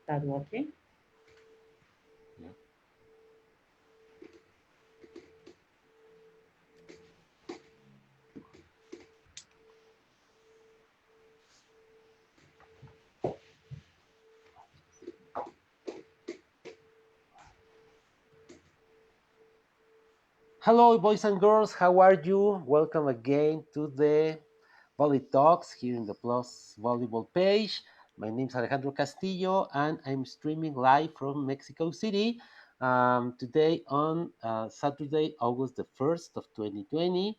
Start working. Yeah. Hello, boys and girls. How are you? Welcome again to the Volley Talks here in the Plus Volleyball page. My name is Alejandro Castillo, and I'm streaming live from Mexico City today on Saturday, August the 1st of 2020.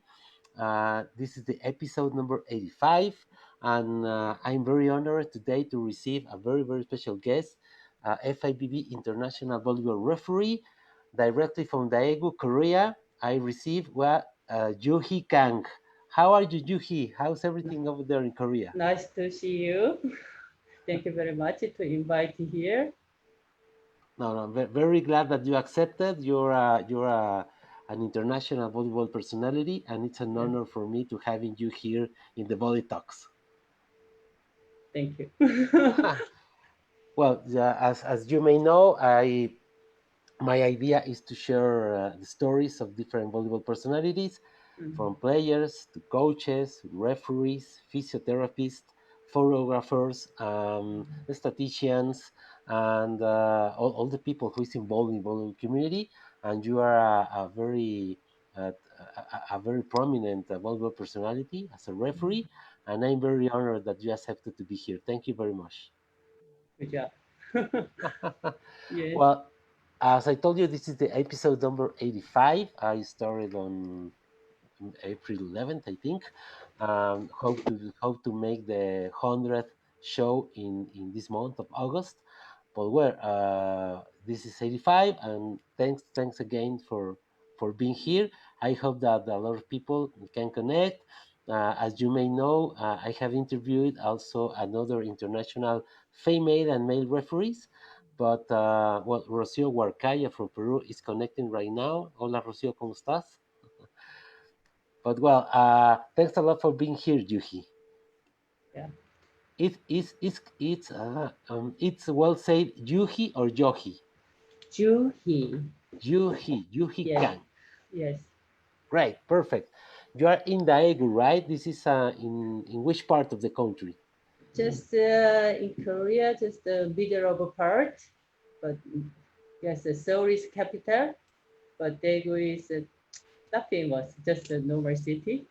This is the episode number 85, and I'm very honored today to receive a very, very special guest, FIVB International Volleyball Referee, directly from Daegu, Korea. I received JooHee Kang. How are you, JooHee? How's everything over there in Korea? Nice to see you. Thank you very much to invite here. No, no, very glad that you accepted. You're an international volleyball personality, and it's an Yeah, honor for me to having you here in the Volley Talks. thank you. Well, as you may know, my idea is to share the stories of different volleyball personalities, Mhm. from players to coaches, referees, physiotherapists, photographers, statisticians, and all the people who is involved in volleyball community. And you are uh, a very prominent volleyball personality as a referee, and I'm very honored that you accepted to be here. Thank you very much. Good job. Yes. Well, as I told you, this is the episode number 85. I started on April 11th, I think. Hope to make the 100th show in this month of August. But this is 85, and thanks again for being here. I hope that a lot of people can connect. As you may know, I have interviewed also another international female and male referees. But Rocío Huarcaya from Peru is connecting right now. Hola, Rocío, ¿cómo estás? But thanks a lot for being here, Yuhi. Yeah. It's well said, Yuhi or Yohi. JooHee. Yuhi Yes. Kang. Yes. Great, perfect. You are in Daegu, right? This is in which part of the country? Just in Korea, just the middle of a part. But yes, Seoul is capital, but Daegu is not famous, just a normal city.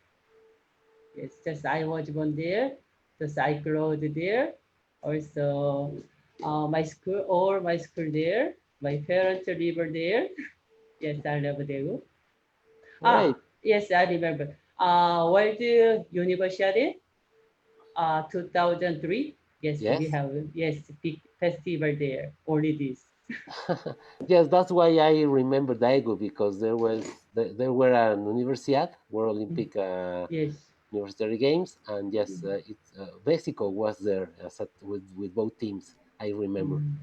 Yes, just I was born there, just I grew there. Also, my school there. My parents live there. Yes, I live there. Great. Yes, I remember. World University, 2003. Yes, we Yes. have, yes, big festival there, only this. Yes, that's why I remember Daegu because there were an Universidad, World Mm. Olympic Yes. University Games, and yes, Mm. Mexico was there with both teams. I remember. Mm.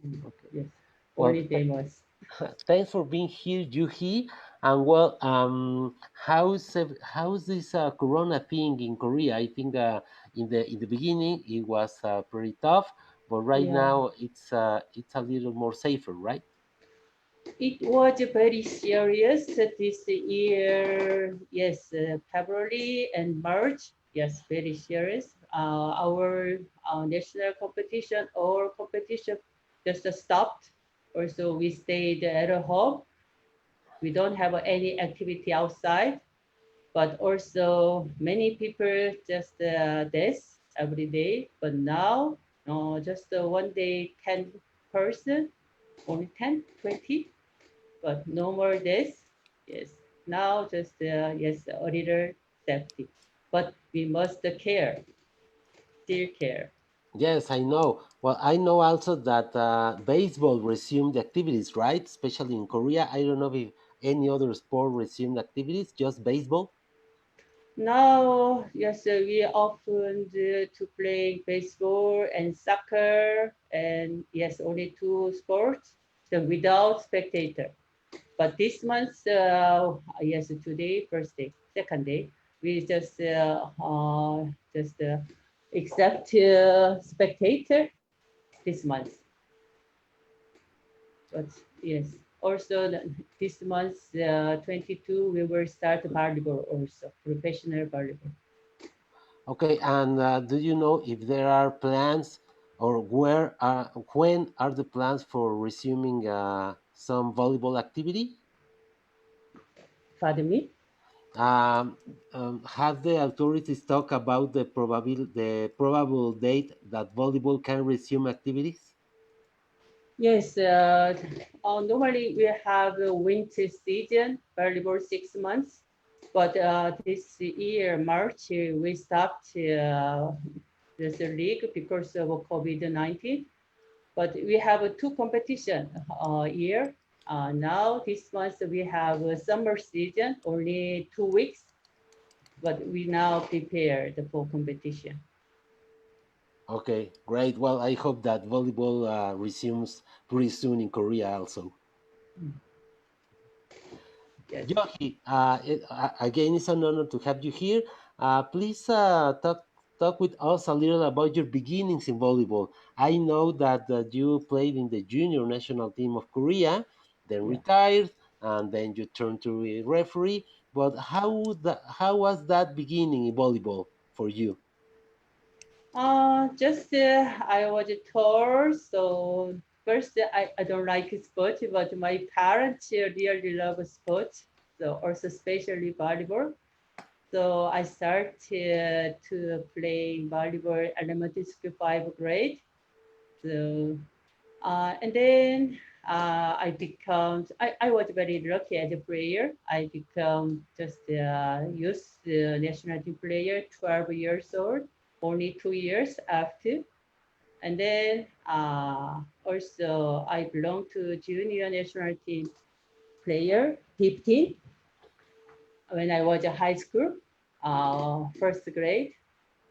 Mm. Okay. Yes, Well, only famous. thanks for being here, Yuhi. And how's this Corona thing in Korea? I think in the beginning it was pretty tough, but right Yeah. now it's a little more safer, right? It was very serious this year. Yes, February and March. Yes, very serious. Our national competition or competition just stopped. Also, we stayed at home. We don't have any activity outside, but also many people just this every day. But now, just one day, 10 person, only 10, 20, but no more this. Yes, now just yes, a little safety, but we must care, still care. Yes, I know. Well, I know also that baseball resumed activities, right? Especially in Korea. I don't know if any other sport resumed activities, just baseball. Now, yes, we often to play baseball and soccer, and yes, only two sports, so without spectator. But this month, yes, today, first day, second day, we just accept spectator this month. But yes, also this month, 22, we will start volleyball also, professional volleyball. Okay, and do you know if there are plans or when are the plans for resuming some volleyball activity? Pardon me? Um, have the authorities talked about the probable date that volleyball can resume activities? Yes, normally we have a winter season, volleyball 6 months, but this year, March, we stopped this league because of COVID-19. But we have two competition year. Now this month we have a summer season, only 2 weeks, but we now prepared for competition. Okay, great. Well, I hope that volleyball resumes pretty soon in Korea also. Mm. Yes. Yoshi, again, it's an honor to have you here. Please talk with us a little about your beginnings in volleyball. I know that you played in the junior national team of Korea, then Yeah. retired, and then you turned to a referee. But how was that beginning in volleyball for you? Just I was told so. First, I don't like sports, but my parents really love sports. So also especially volleyball. So I started to play volleyball elementary school 5th grade. So and then I was very lucky as a player. I become just a youth national team player, 12 years old, only 2 years after. And then also I belong to junior national team player, 15, when I was a high school, 1st grade.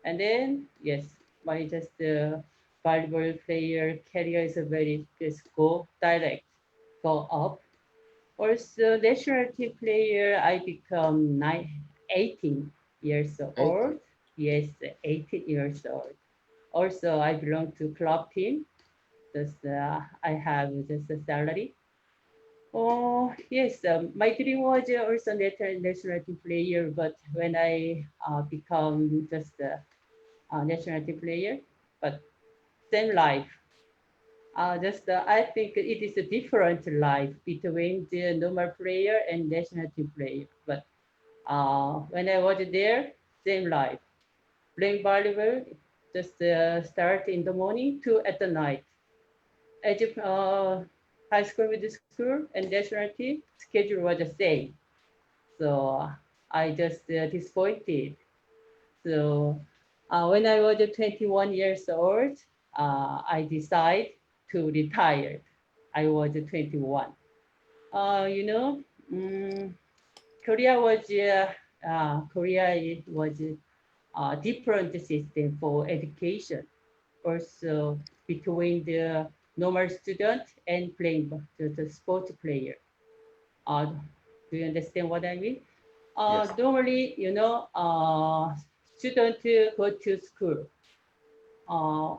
And then, yes, my just volleyball player career is a very just go direct, go up. Also, national team player, I become 18 years 18. old. Yes, 18 years old. Also, I belong to club team. Just I have just a salary. Oh yes, my dream was also national team player, but when I become just a national team player, but same life. Just I think it is a different life between the normal player and national team player. But when I was there, same life. Playing volleyball, just start in the morning to at the night. As if high school, middle school, and national team schedule was the same. So I just disappointed. So when I was 21 years old, I decided to retire. I was 21. You know, um, Korea was was a different system for education. Also between the normal student and playing the sport player. Uh, do you understand what I mean? Yes. Normally, students go to school. Uh,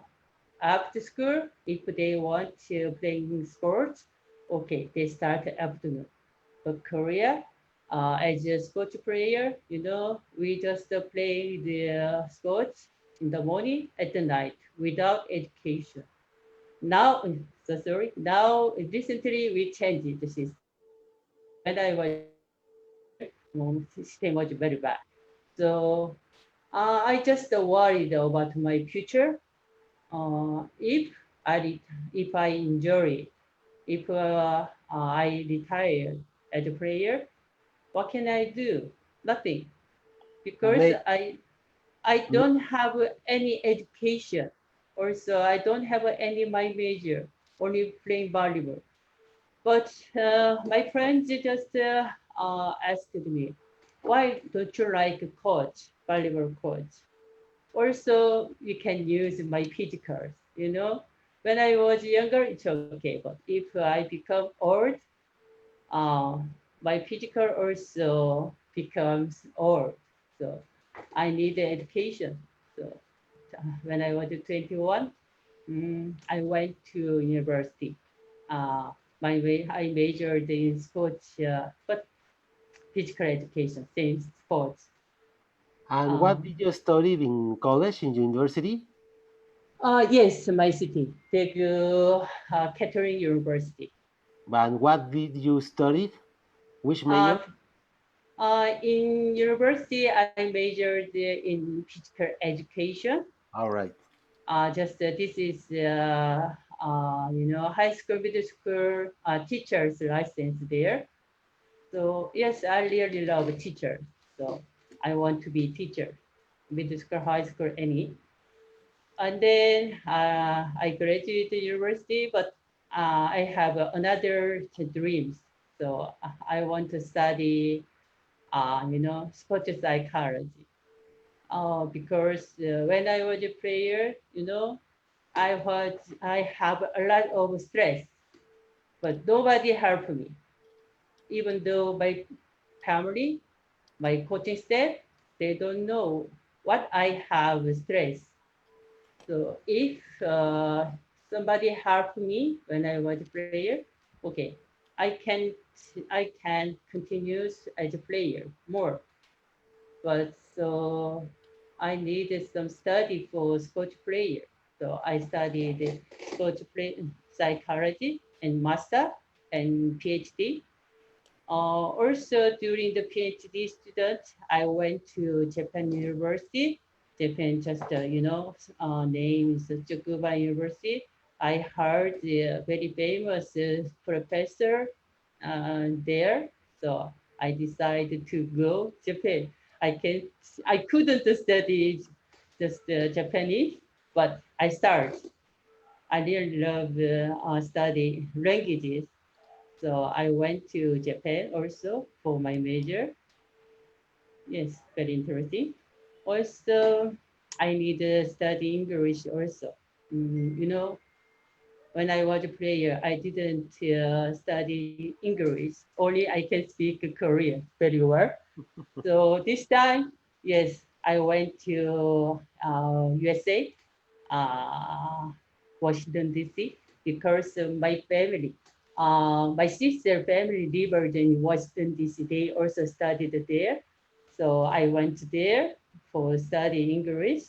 After school, if they want to play sports, okay, they start afternoon. But Korea, as a sports player, we just play the sports in the morning at the night without education. Now, so sorry. Now, recently we changed the system. When I was teenager, system was very bad. So I just worried about my future. If if I injury, if I retire as a player, what can I do? Nothing, because May, I don't have any education. Also, I don't have any my major, only playing volleyball. But my friends just asked me, why don't you like a coach, volleyball coach? Also, you can use my physicals, When I was younger, it's okay. But if I become old, uh, my physical also becomes old. So I need education. So when I was 21, I went to university. I majored in sports, but physical education, same sports. And what Uh, did you study in college, in university? yes, my city, Daegu Catering University. And what did you study? Which Uh, major? in university, I majored in physical education. All right. Just this is high school, middle school teachers license there. So yes, I really love teacher. So I want to be teacher, middle school, high school, any. And then I graduated university, but I have another dreams. So I want to study, sports psychology. Because when I was a player, I have a lot of stress, but nobody helped me. Even though my family, my coaching staff, they don't know what I have stress. So if somebody helped me when I was a player, okay, I can I can continue as a player more. But so I needed some study for sport player. So I studied sport play psychology and master and PhD. Also, during the PhD student, I went to Japan University. Japan just, name is Tsukuba University. I heard the very famous professor there. So I decided to go Japan. I can I couldn't study just Japanese, but I start. I really love study languages. So I went to Japan also for my major. Yes, very interesting. Also, I need to study English also. When I was a player, I didn't study English. Only I can speak Korean very well. So this time, yes, I went to USA, uh, Washington D.C. because my family, my sister family lived in Washington D.C. They also studied there, so I went there for study English,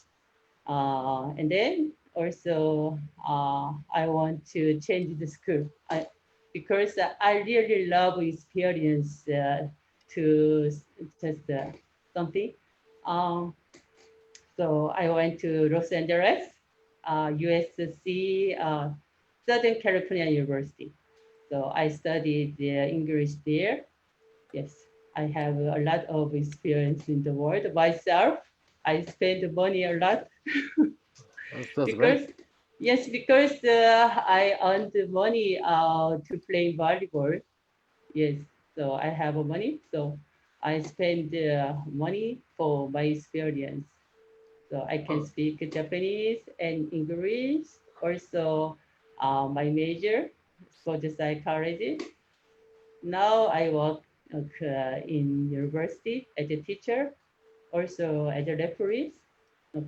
and then also I want to change the school because I really love experience to just something. Um, so I went to Los Angeles, USC, Southern California University. So I studied English there. Yes, I have a lot of experience in the world myself. I spend money a lot That's great. because yes, because I earned money to play volleyball. Yes, so I have money, so I spend money for my experience. So I can speak Japanese and English. Also, my major for the psychology. Now I work in university as a teacher, also as a referee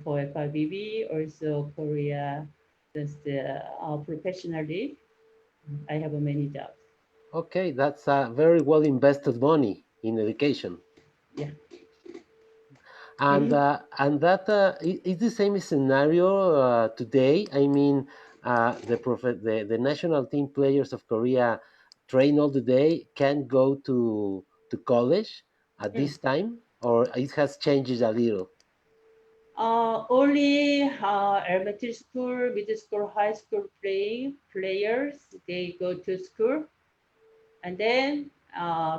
for FIVB, also Korea, just professionally. I have many jobs. Okay, that's very well invested money in education. Yeah. And Mhm. is the same scenario today. I mean, the national team players of Korea train all the day, can't go to college at Mm. this time, or it has changed a little. Only elementary school, middle school, high school players, they go to school and then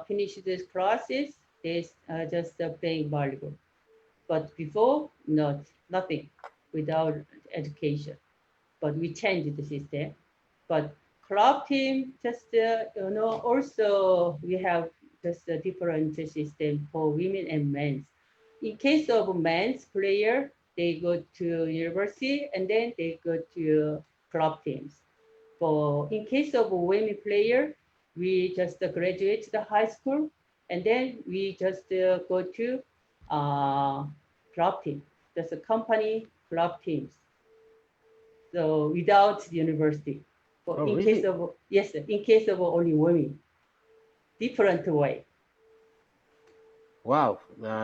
finish these classes. They just playing volleyball. But before, nothing without education. But we changed the system. But club team, just also we have just a different system for women and men. In case of men's player, they go to university and then they go to club teams. For in case of women player, we just graduate the high school and then we just go to uh, club team. That's a company club teams. So without the university. But Oh, in case really? of, yes, in case of only women, different way. Wow.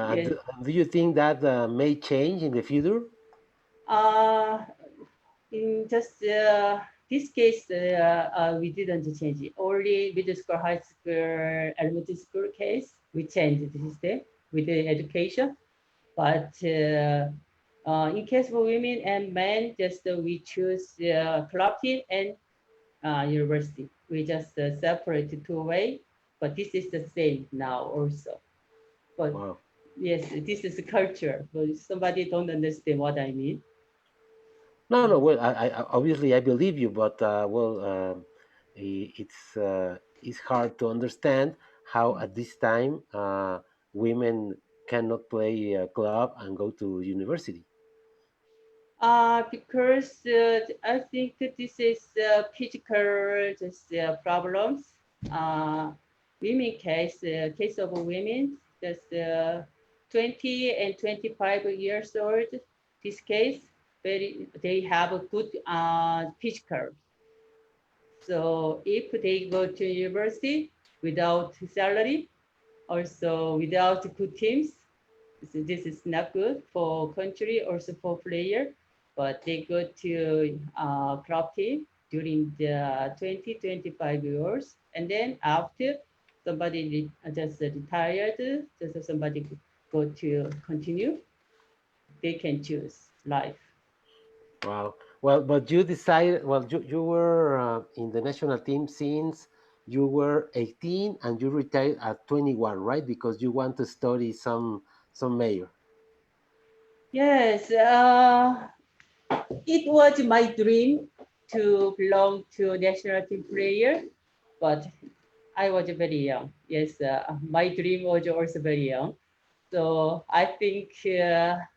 Yes. Do you think that may change in the future? Uh, in just this case, we didn't change it. Only middle school, high school, elementary school case, we changed the system with the education. But in case of women and men, just we choose club team and university. We just separate two way, but this is the same now also. But Wow. yes, this is culture. But somebody don't understand what I mean. No, no. Yes. Well, obviously I believe you, but it's hard to understand how at this time women cannot play club and go to university. Because I think that this is physical just problems. Uh, women case of women, just 20 and 25 years old. This case, they have a good physical. So if they go to university without salary, also without good teams, so this is not good for country, also for player. But they go to club team during the 20, 25 years. And then after somebody just retired, just somebody go to continue, they can choose life. Wow. Well, but you decided, well, you were in the national team since you were 18 and you retired at 21, right? Because you want to study some major. Yes, it was my dream to belong to national team player, but I was very young. Yes, my dream was also very young. So I think there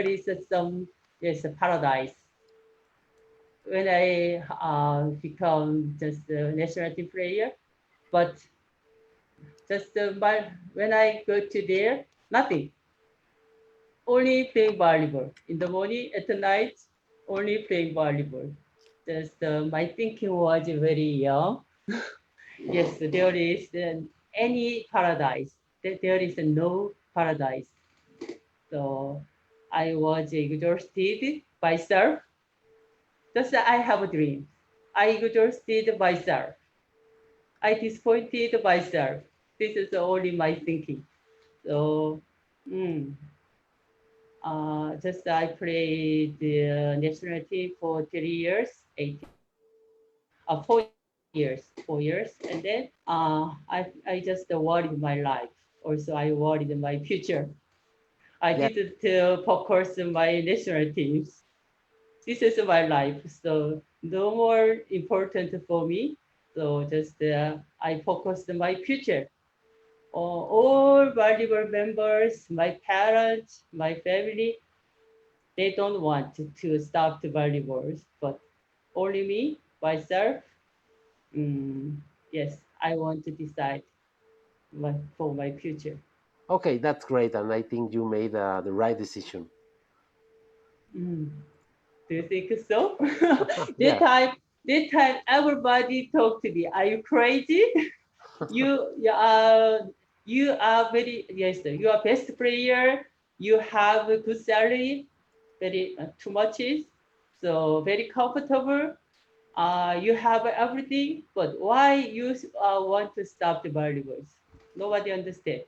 is some yes paradise when I become just a national team player. But just when I go to there, nothing. Only playing volleyball in the morning, at the night, only playing volleyball. Just my thinking was very young. Yes, there is any paradise. There is no paradise. So I was exhausted by self. Just I have a dream. I exhausted myself. I disappointed myself. This is only my thinking. So, mm, just I played the national team for 3 years, 4 years, and then I just worried my life. Also, I worried my future. I Yeah. didn't focus on my national teams. This is my life, so no more important for me. So just I focused on my future. All valuable members, my parents, my family, they don't want to stop the volleyball, but only me, myself. Mm, yes, I want to decide for my future. Okay, that's great. And I think you made the right decision. Mm. Do you think so? that Yeah. time, that time, everybody talked to me. Are you crazy? You are very yes. You are best player. You have a good salary, very too much is so very comfortable. You have everything, but why you want to stop the valuables? Nobody understand.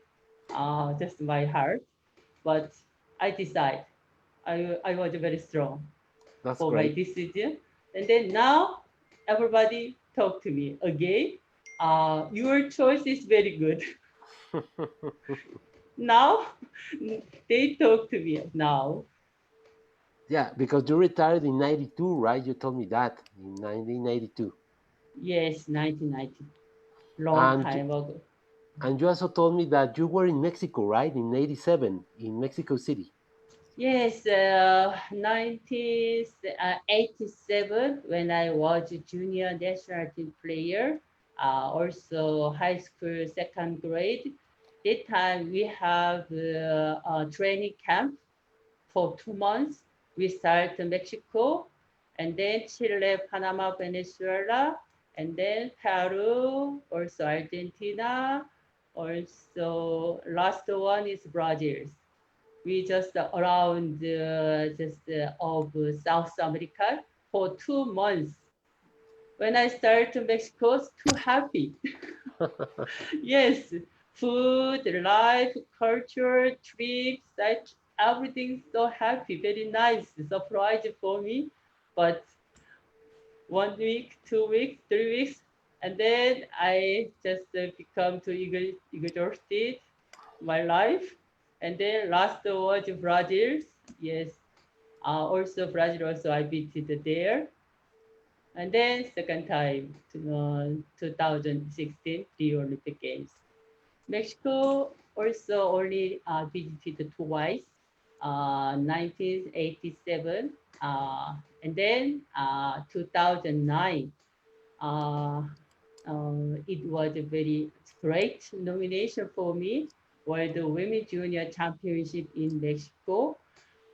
Just my heart, but I decide. I was very strong That's for my great. decision. And then now everybody talk to me again. Your choice is very good. Now they talk to me now. Yeah, because you retired in 92, right? You told me that in 1992. Yes, 1990, long And time ago. and you also told me that you were in Mexico, right? In 87 in Mexico City. Yes, 1987 when I was a junior national team player, also high school second grade. That time we have a training camp for 2 months. We start in Mexico and then Chile, Panama, Venezuela, and then Peru, also Argentina, also last one is Brazil. We just around just of South America for 2 months. When I started to Mexico, I was too happy. Yes, food, life, culture, trips, that everything so happy, very nice, surprise for me. But 1 week, 2 weeks, 3 weeks, and then I just become too exhausted my life. And then last was Brazil. Yes, also Brazil also I visited there. And then second time to 2016 Rio Olympic Games. Mexico also only visited twice, 1987, and then 2009. Uh, it was a very great nomination for me for the Women Junior Championship in Mexico.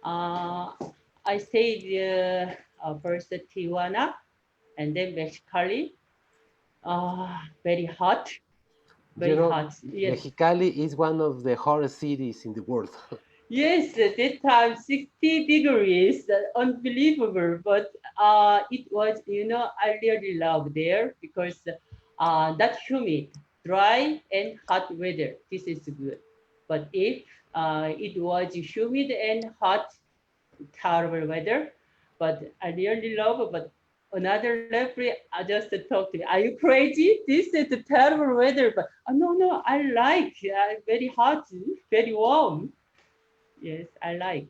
Uh, I stayed first at Tijuana and then Mexicali. Very hot, You very know, hot. Yes, Mexicali is one of the hottest cities in the world. yes, at that time 60 degrees, unbelievable. But it was, I really love there because not humid, dry and hot weather. This is good. But if it was humid and hot, terrible weather, but I really love it. But another referee just talked to me, are you crazy? This is the terrible weather. But no, no, I like very hot, very warm. Yes, I like.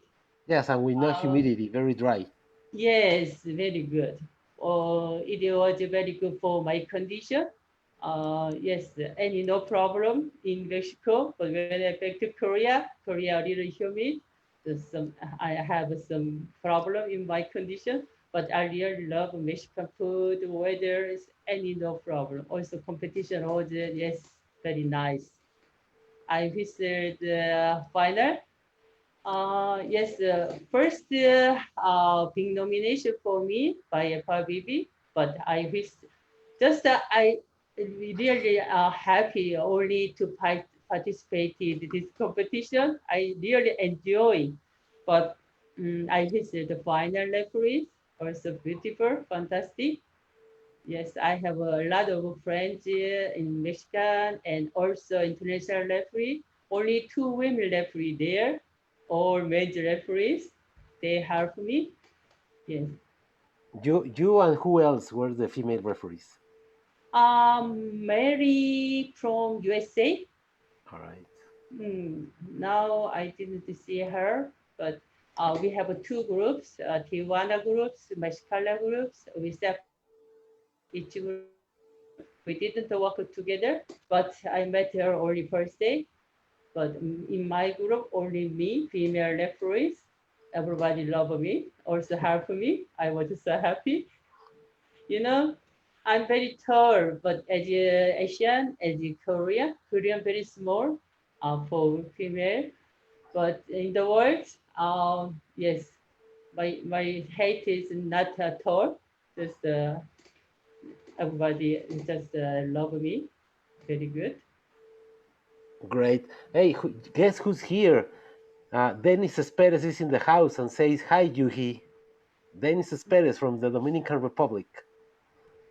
Yes, and with no Uh, humidity, very dry. yes, very good. It was very good for my condition. Yes, any no problem in Mexico. But when I back to Korea, Korea a little humid. I have some problem in my condition. But I really love Mexican food, weather, any no problem. Also competition, all the yes, very nice. I visited the final. Yes, first big nomination for me by FIVB, but I wish just I really happy only to participate in this competition. I really enjoy, but I wish the final referees also beautiful, fantastic. Yes, I have a lot of friends in Michigan and also international referee. Only two women referee there, all major referees. They help me. Yes. You and who else were the female referees? Mary from USA. All right. Now I didn't see her, but we have two groups, Tijuana groups, Mexicana groups. We separate each group. We didn't work together, but I met her only first day. But in my group, only me, female referees. Everybody loved me, also helped me. I was so happy. You know, I'm very tall, but as a Asian, as a Korean very small for female. But in the world, yes, my height is not tall. Just everybody just love me. Very good. Great. Hey, guess who's here? Dennis Perez is in the house and says, "Hi, JooHee." Dennis Perez from the Dominican Republic.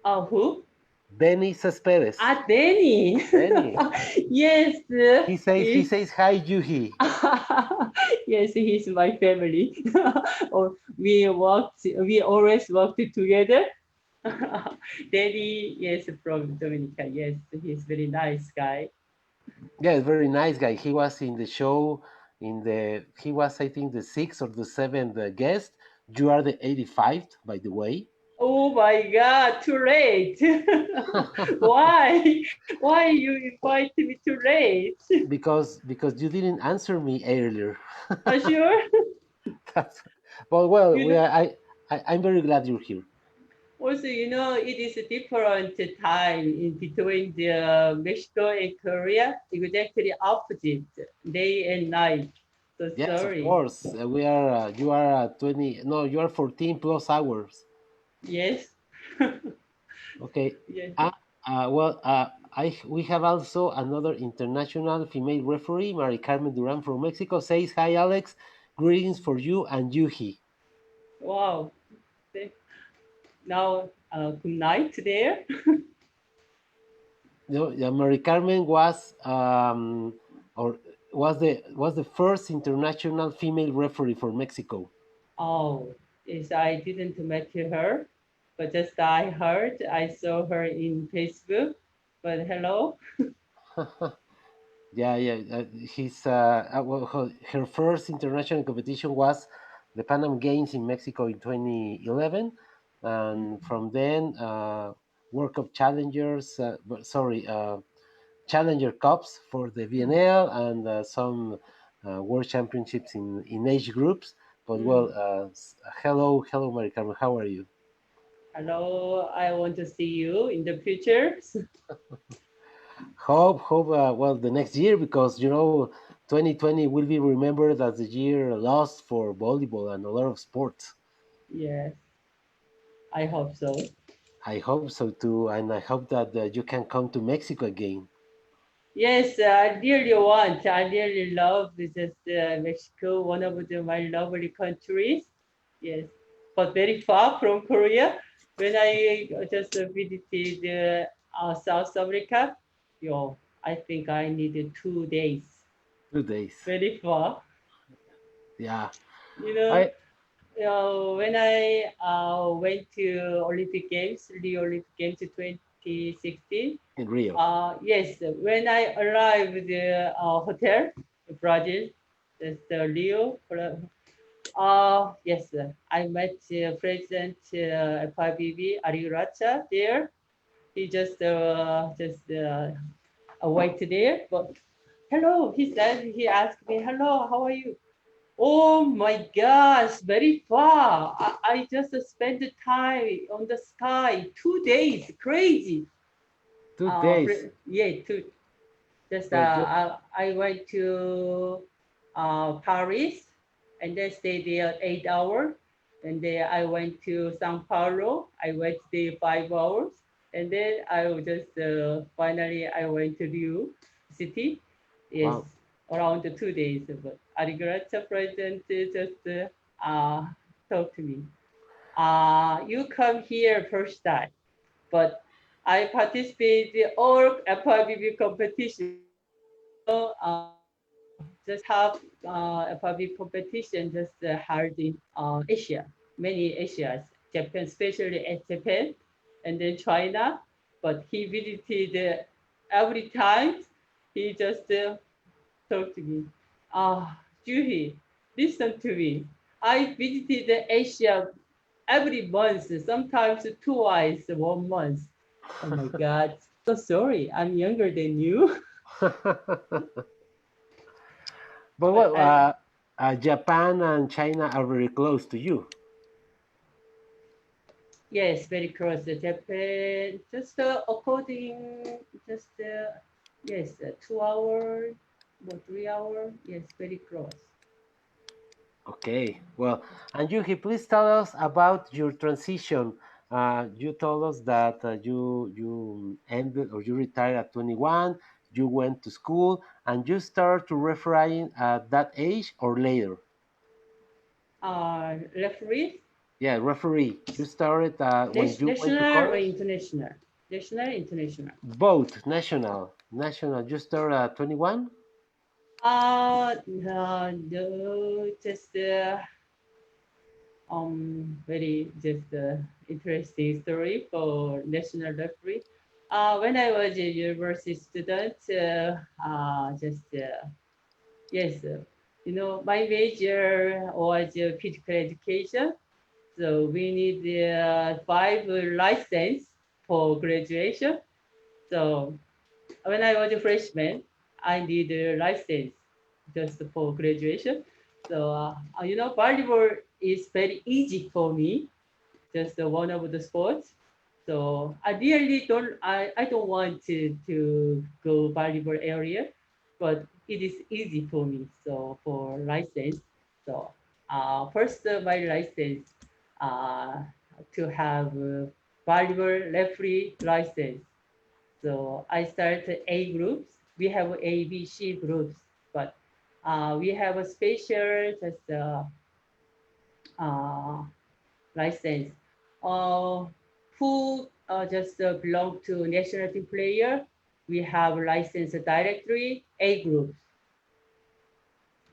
Who? Dennis Perez. Danny. Denny. Yes, He says, he's "Hi, JooHee." yes, he's my family. Or we always worked together. Danny, yes, from Dominica. Yes, he's very nice guy. Yeah, very nice guy. He was in the show. He was, I think, the sixth or the seventh guest. You are the 85th, by the way. Oh my God, too late. Why? Why you invite me too late? because you didn't answer me earlier. Sure. That's, but well, You know, I'm very glad you're here. also, it is a different time in between Mexico and Korea. Exactly opposite, day and night. So Yes, of sorry. course. We are. You are 20. No, you are 14 plus hours. Yes. Okay. Yes. Uh, we have also another international female referee, Mari Carmen Duran from Mexico, says, "Hi, Alex. Greetings for you and JooHee." Wow. Th- Now, good night there. You know, yeah, Mari Carmen or was the first international female referee for Mexico. Oh, yes, I didn't meet her, but just I heard, I saw her in Facebook. But hello. Yeah, yeah. Well, her first international competition was the Pan Am Games in Mexico in 2011, and from then, World Cup Challengers. Sorry, Challenger Cups for the VNL and some World Championships in age groups. But Mm. hello, hello, Mari Carmen. How are you? Hello, I want to see you in the future. Hope. Well, the next year, because 2020 will be remembered as the year lost for volleyball and a lot of sports. Yes, I hope so. I hope so too, and I hope that you can come to Mexico again. Yes, I really want. I really love just Mexico, one of my lovely countries. Yes, but very far from Korea. When I just visited South Africa, I think I needed 2 days. 2 days. Very far. Yeah. You know, I when I went to Olympic Games, Rio Olympic Games 2016. in Rio. Yes, when I arrived at the hotel in Brazil, that's Rio. Yes, I met President FIVB Ariuracha there. He just waited there. But hello, he said. He asked me, "Hello, how are you?" Oh my gosh, very far. I just spent the time on the sky 2 days. Crazy. Two days. Yeah, just Well, I went to Paris and then stayed there 8 hours. And then I went to Sao Paulo. I went there 5 hours. And then I was just finally I went to Rio City. Yes, wow. around 2 days. But Arigato President just talked to me. You come here first time, but I participated all FIVB competition. Just have FIVB competition just held in Asia, many Asias, Japan, especially at Japan, and then China. But he visited every time. He just talked to me. Juhi, listen to me. I visited Asia every month, sometimes twice, 1 month. Oh my God. So sorry, I'm younger than you. But But Japan and China are very close to you. yes, very close to Japan. Just according, just yes, 2 hours or 3 hours. Yes, very close. Okay, well, and Yuki, please tell us about your transition. You told us that you ended or you retired at 21. You went to school and you started to refereeing at that age or later. Referee, Yeah, referee. You started when you went to national or college. international? National, international. Both national, national. You started at 21. No, just very just interesting story for national referee. When I was a university student, just yes, my major was physical education, so we need five license for graduation. So when I was a freshman, I need a license just for graduation. So volleyball is very easy for me, just one of the sports. So I really I don't want to go volleyball area, but it is easy for me. So for license, so first my license uh, to have volleyball referee license. So I started A groups. We have A, B, C groups, but we have a special just uh, license. Uh, who just belong to national team player, we have license directory A groups.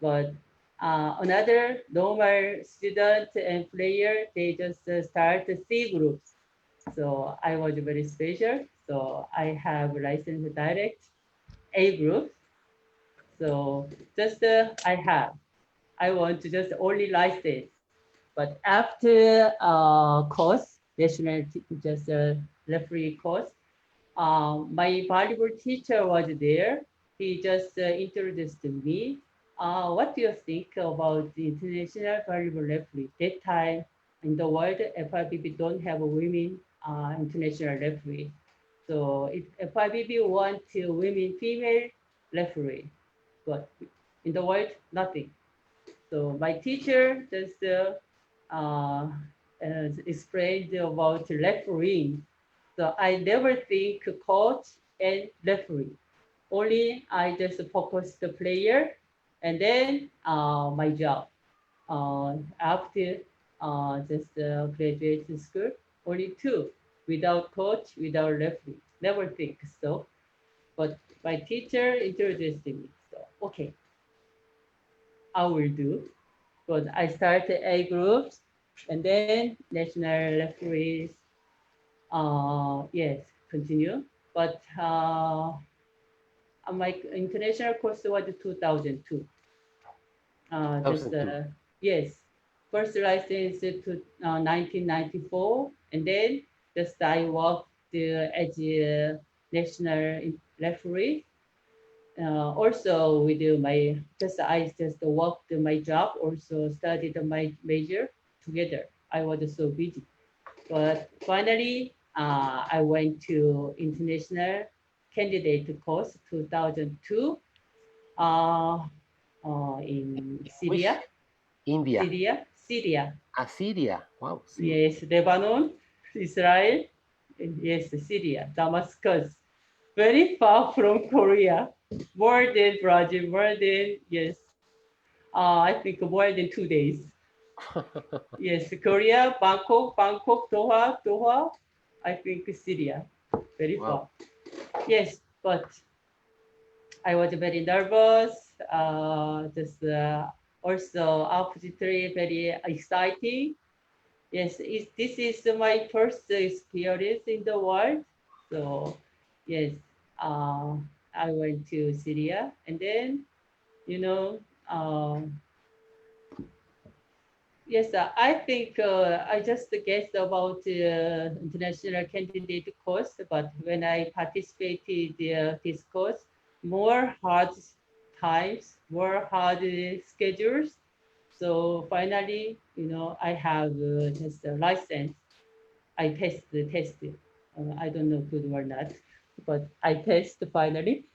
But another normal student and player, they just start C groups. So I was very special. So I have license direct A group. So just I want to just only license. But after course, national just referee course, my volleyball teacher was there. He just introduced me. What do you think about the international volleyball referee? That time in the world, FIVB don't have a women international referee. So if FIVB want to women female referee, but in the world, nothing. So my teacher just uh, explained about refereeing. So I never think coach and referee. Only I just focus the player and then my job. After just graduate school, only two, without coach, without referee. Never think so. But my teacher introduced me. So okay, I will do. But I started A groups and then national referees. Yes, continue. But my international course was 2002. Just 2002. yes, first license to 1994, and then just I worked as a national referee. Also with my just I just worked my job, also studied my major together. I was so busy, but finally I went to international candidate course 2002 uh, in Which? Syria, India. Syria. Assyria. Wow, Syria. Yes, Lebanon, Israel, yes, Syria, Damascus. Very far from Korea, more than Brazil, more than, yes, I think more than 2 days. Yes, Korea, Bangkok, Doha, I think Syria, very Wow. far. Yes, but I was very nervous, just also oppositely very exciting. Yes, this is my first experience in the world. So, yes, uh, I went to Syria, and then, you know, yes, I think I just guessed about international candidate course, but when I participated this course, more hard times, more hard schedules. So finally, I have just a license. I tested. I don't know good or not, but I test finally.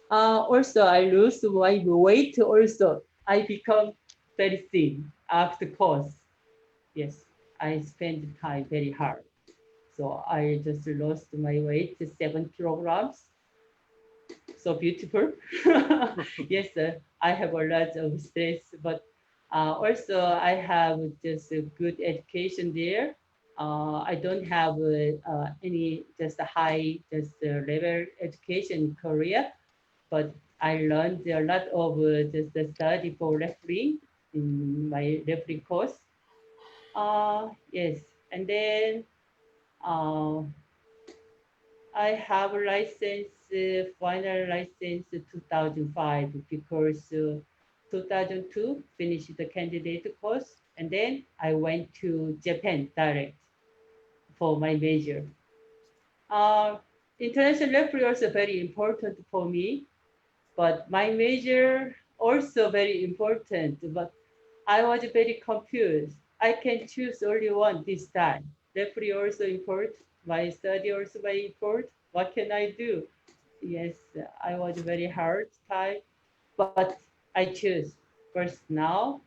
Also, I lose my weight. Also, I become very thin after course. Yes, I spend time very hard. So I just lost my weight to 7 kilograms. So beautiful. Yes, I have a lot of stress, but also I have just a good education there. I don't have any just a high just level education in Korea, but I learned a lot of just the study for referee in my referee course. Yes, and then uh, I have a license, final license 2005 because 2002 finished the candidate course and then I went to Japan direct for my major. Uh, International referee also very important for me, but my major also very important, but I was very confused. I can choose only one this time. Referee also important. My study also very important. What can I do? Yes, I was very hard time, but I choose first now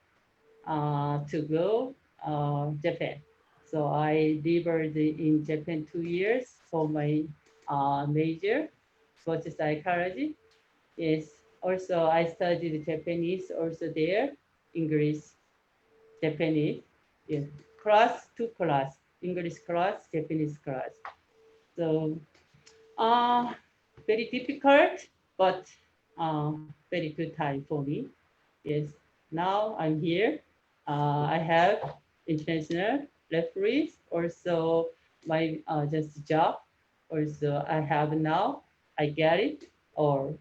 to go Japan. So I lived in Japan 2 years for my major, sports psychology. Yes. Also, I studied Japanese also there, English, Japanese. Yes. Class, two class, English class, Japanese class. So, uh, very difficult, but very good time for me. Yes. Now I'm here. I have international referees. Also, my just job. Also, I have now. I get it. Or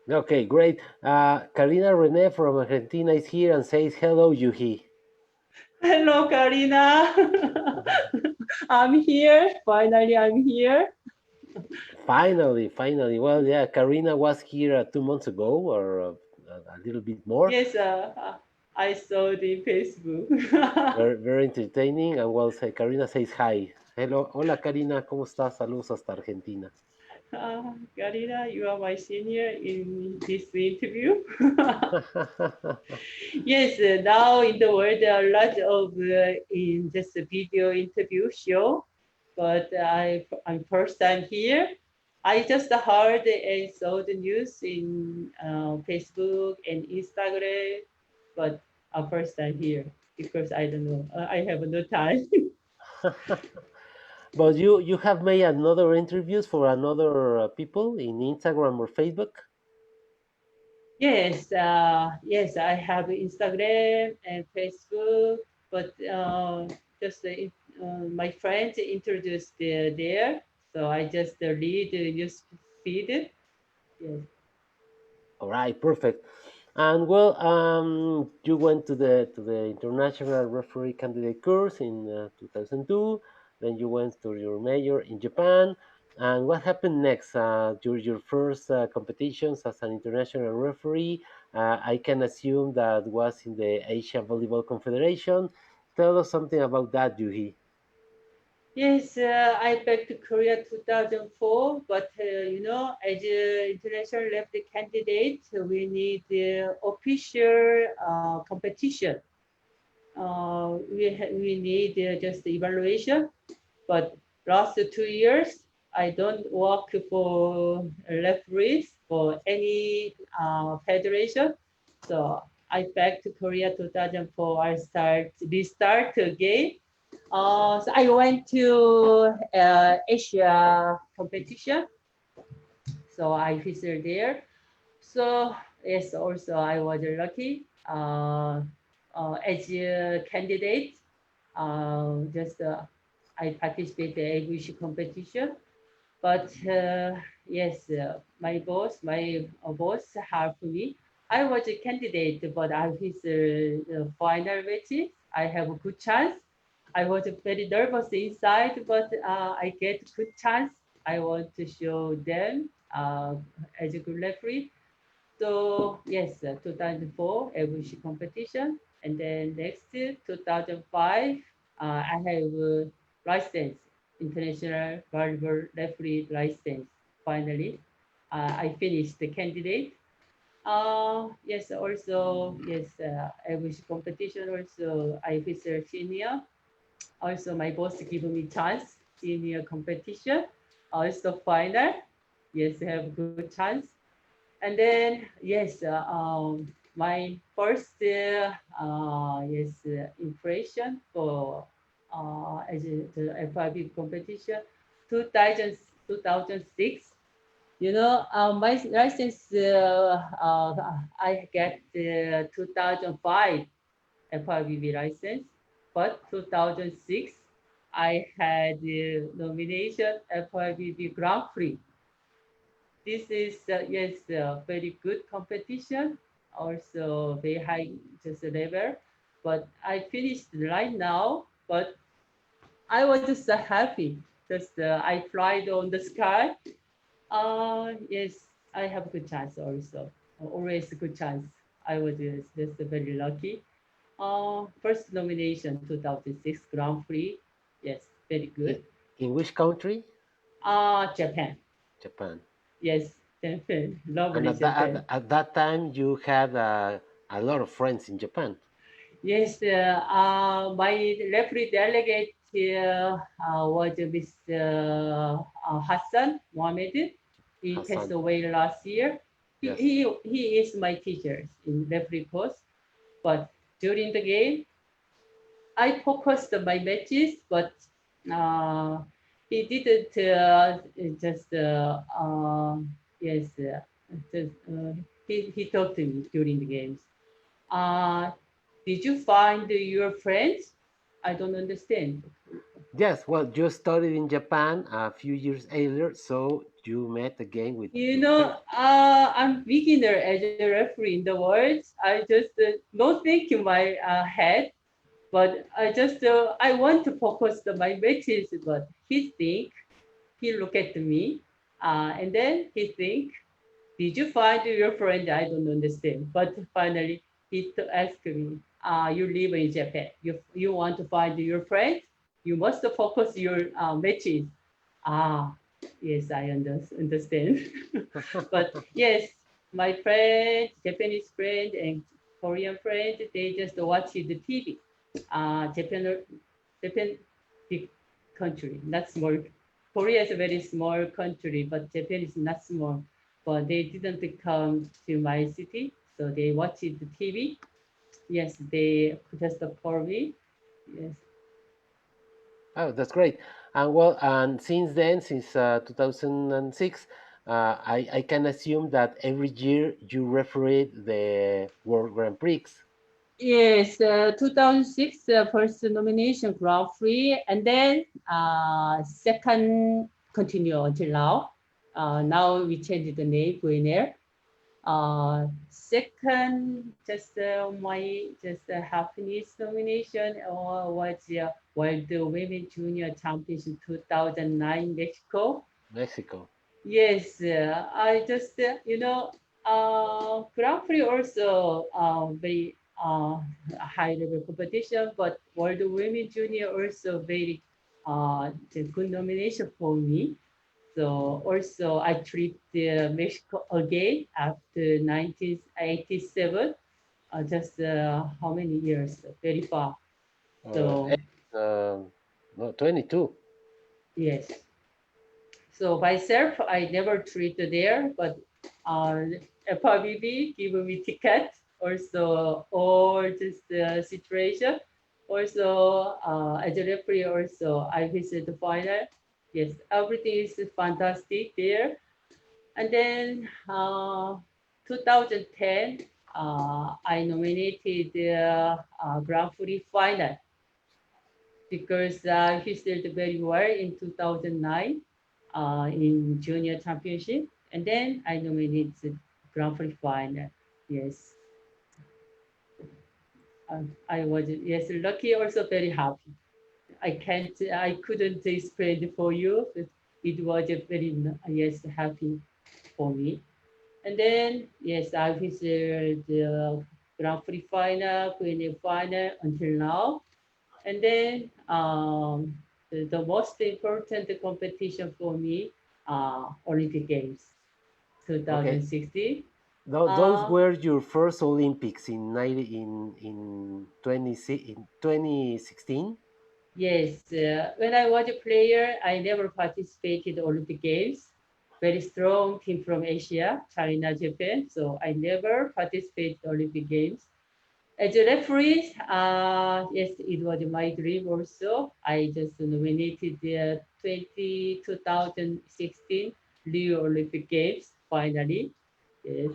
Okay, great. Karina Rene from Argentina is here and says hello, JooHee. hello, Karina. I'm here. Finally, I'm here. Finally. Well, yeah, Karina was here 2 months ago or a little bit more. Yes, I saw the Facebook. Very entertaining. And well, say, Karina says hi. Hello, hola Karina, ¿cómo estás? Saludos hasta Argentina. Karina, you are my senior in this interview. Yes, now in the world there are a lot of in just a video interview show, but I'm first time here. I just heard and saw the news in Facebook and Instagram, but I'm first time here because I don't know. I have no time. But you have made another interviews for another people in Instagram or Facebook. Yes, yes, I have Instagram and Facebook, but just my friends introduced there, so I just read the news feed. Yes, All right, perfect. And well, you went to the international referee candidate course in 2002. Then you went to your major in Japan. And what happened next? Your first competitions as an international referee. I can assume that was in the Asia Volleyball Confederation. Tell us something about that, JooHee. yes, I back to Korea 2004, but as an international left candidate, we need the official competition. We need just evaluation. But last 2 years, I don't work for referees for any federation. So I back to Korea 2004. I restart again. So I went to Asia competition. So I visited there. So yes, also I was lucky as a candidate. Just I participated in English competition, but yes, my boss helped me. I was a candidate, but I was the final match. I have a good chance. I was very nervous inside, but I get good chance. I want to show them as a good referee. So yes, 2004 Evolution competition, and then next 2005 I have a license, international volleyball referee license. Finally, I finished the candidate. Yes, also yes, Evolution competition. Also, I visited senior. Also, my boss give me chance senior competition. Also final. Yes, have good chance. And then, yes, my first yes impression for as the FIVB competition, 2000, 2006. My license I get 2005 FIVB license, but 2006 I had the nomination FIVB Grand Prix. This is yes very good competition, also very high just level. But I finished right now, but I was just happy. Just I flied on the sky. Yes, I have good chance also. Always good chance. I was just very lucky. First nomination 2006 Grand Prix. Yes, very good. In, in which country? Japan. Japan. Yes, Japan. And Lovely Japan. at that time, you had a lot of friends in Japan. Yes, my referee delegate was Hassan Mohammed. He passed Hassan. away last year. He, Yes. he, he is my teacher in referee course. But during the game, I focused on my matches, but uh, he didn't just yes, just, he talked to me during the games. Uh, did you find your friends? I don't understand. Yes, well, you studied in Japan a few years earlier, so you met again with You your know, friend. I'm beginner as a referee in the words. I just no think in my head, but I want to focus on my matches. But he look at me, and then he think, did you find your friend? I don't understand. But finally, he asked me, you live in Japan. You want to find your friend? You must focus your matches. Ah, yes, I understand. But yes, my friend, Japanese friend and Korean friend, they just watch the TV. Japan, big country, not small. Korea is a very small country, but Japan is not small. But they didn't come to my city, so they watched the TV. Yes, they just call me. Yes, Oh, that's great. And well, and since then, since 2006, I can assume that every year you refereed the World Grand Prix. yes, 2006 first nomination Grand Prix, and then second continue until now. Now we changed the name Winner. Second, just my just happiness nomination was World Women Junior Championship 2009 Mexico. Mexico. Yes, I just Grand Prix also very high level competition, but World Women Junior also very the good nomination for me. So also I tripped Mexico again after 1987. Just how many years? Very far. Eh, So no, 22. yes. So myself, I never treated there, but FIVB give me ticket also, or just the situation. Also, as a referee, also I visit the final. Yes, everything is fantastic there. And then 2010, I nominated the Grand Prix final because he did very well in 2009 in junior championship. And then I nominated the Grand Prix final. Yes, I was yes lucky, also very happy. I couldn't explain it for you, but it was a very yes happy for me. And then, yes, I visited the Grand Prix final, Queen final until now. And then the most important competition for me, Olympic Games Okay. 2016. Those Uh, were your first Olympics in 2016. yes, when I was a player, I never participated in Olympic Games. Very strong team from Asia, China, Japan. So I never participated in Olympic Games. As a referee, yes, it was my dream also. I just nominated the 2016 Rio Olympic Games finally. Yes,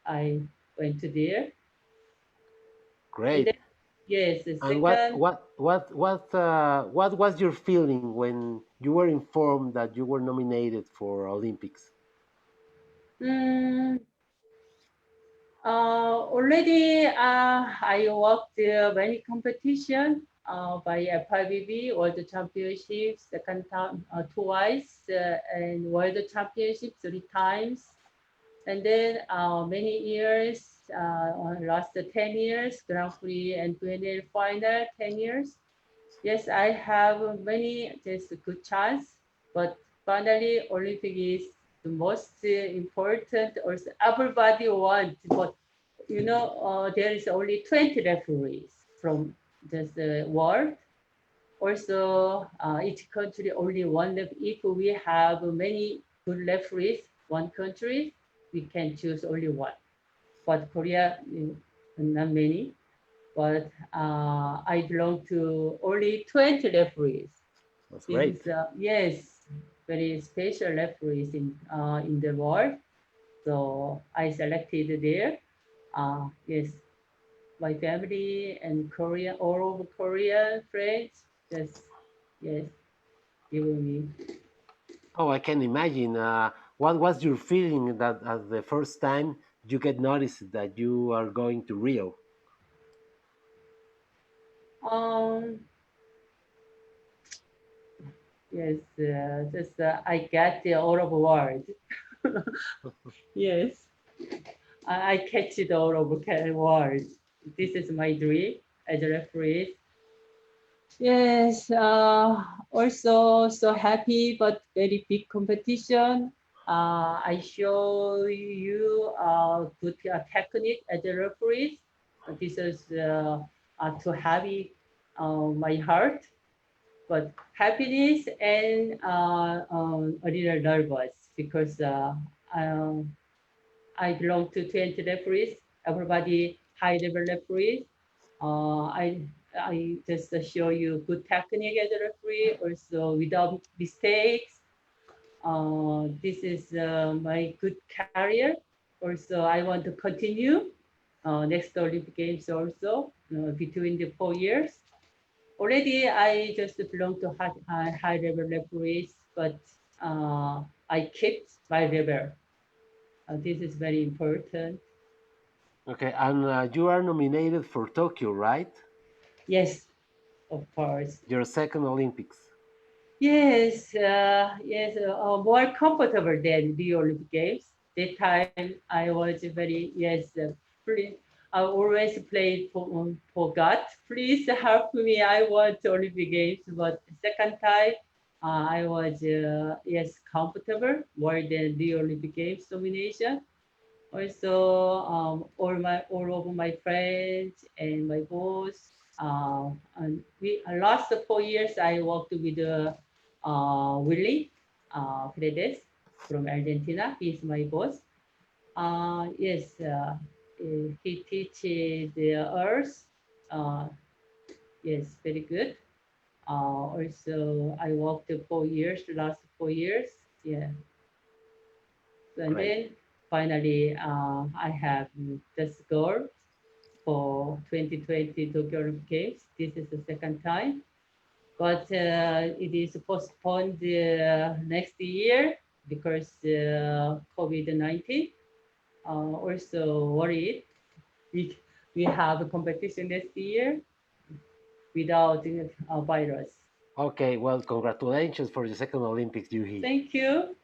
I went to there. And then, Great. yes, the And second, what was your feeling when you were informed that you were nominated for Olympics? mm, already I worked many competition by FIVB World Championship second time twice and World Championship three times. And then many years, last 10 years, Grand Prix and Biennial final 10 years. Yes, I have many just good chance, but finally Olympic is the most important. Also, everybody wants, but there is only 20 referees from just the world. Also, each country only one if we have many good referees, one country, we can choose only one. But Korea, not many. But I belong to only 20 referees. That's This great. is yes, very special referees in the world. So I selected there. Yes, my family and Korea, all over Korea, friends, just yes, giving me. Oh, I can imagine. What was your feeling that at the first time you get noticed that you are going to Rio? Um, yes, just I get the all over world. Yes, I catch it all over world. This is my dream as a referee. Yes, also so happy, but very big competition. I show you good technique as a referee. This is to happy my heart, but happiness and a little nervous because I belong to 20 referees. Everybody high level referees. I just show you good technique as a referee, also without mistakes. This is my good career. Also, I want to continue next Olympic Games also between the 4 years. Already, I just belong to high level referees, but I kept my level. This is very important. Okay, and you are nominated for Tokyo, right? Yes, of course. Your second Olympics. Yes, yes, more comfortable than the Olympic Games. That time I was very, yes, please, I always played for God. Please help me. I want Olympic Games. But second time, I was, yes, comfortable more than the Olympic Games nomination. Also, all of my friends and my boss. And we last 4 years I worked with Willie Paredes from Argentina. He's my boss. Yes, he teaches us. Uh, yes, very good. Also, I worked 4 years, last 4 years. Yeah, and Great. then finally I have this goal for 2020 Tokyo Olympic Games. This is the second time, but it is postponed next year because COVID-19. Also worried we, we have a competition next year without a virus. Okay, well, congratulations for your second Olympics, Yuhi. Thank you.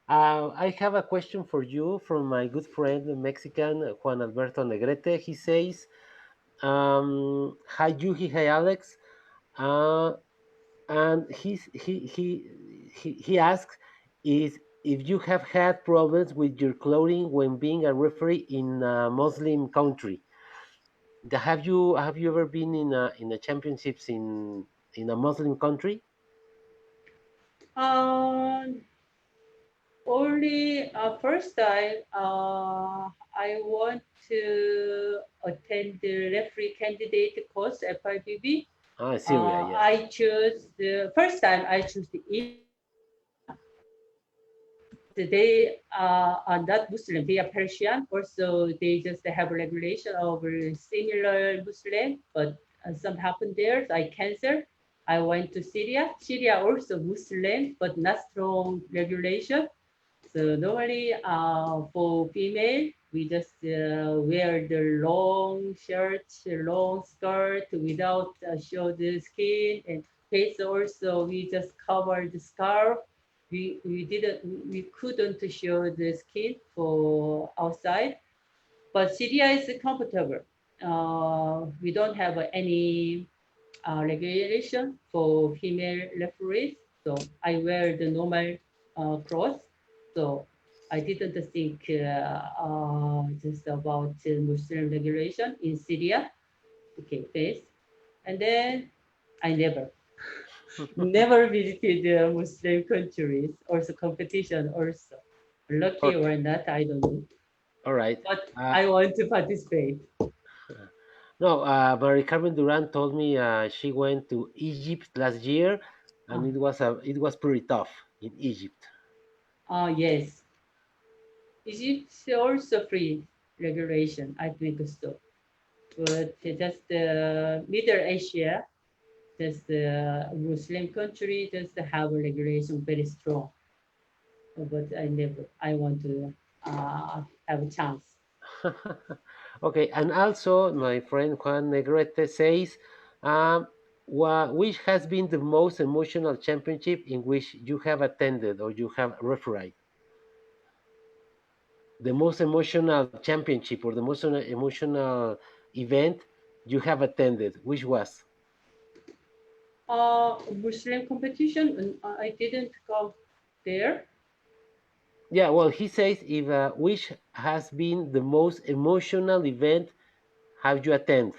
I have a question for you from my good friend, the Mexican Juan Alberto Negrete. He says, "Hi Yuhi, hi Alex," uh, and he asks is if you have had problems with your clothing when being a referee in a Muslim country. Have you ever been in a championships in a Muslim country? Um, Only first time I want to attend the referee candidate course at FIVB. Ah, Syria, yes. I choose the first time I choose the India, but they are not Muslim. They are Persian. Also, they just have regulation of similar Muslim, but some happened there. So I canceled. I went to Syria. Syria also Muslim, but not strong regulation. So normally for female, we just wear the long shirt, long skirt without show the skin, and face also we just cover the scarf. We couldn't show the skin for outside, but Syria is comfortable. We don't have any regulation for female referees. So I wear the normal clothes. So I didn't think just about Muslim regulation in Syria. okay, face. And then I never visited Muslim countries, also competition also. Lucky Okay. or not, I don't know. All right. But Uh, I want to participate. no, Mary Carmen Duran told me she went to Egypt last year, and Ah, it was pretty tough in Egypt. yes. Egypt also free regulation, I think so. But just Middle Asia, just Muslim country, just have a regulation very strong. But I want to have a chance. Okay, and also my friend Juan Negrete says, um, which has been the most emotional championship in which you have attended or you have refereed? The most emotional championship or the most emotional event you have attended, which was? Muslim competition, and I didn't go there. Yeah, well, he says if which has been the most emotional event have you attend?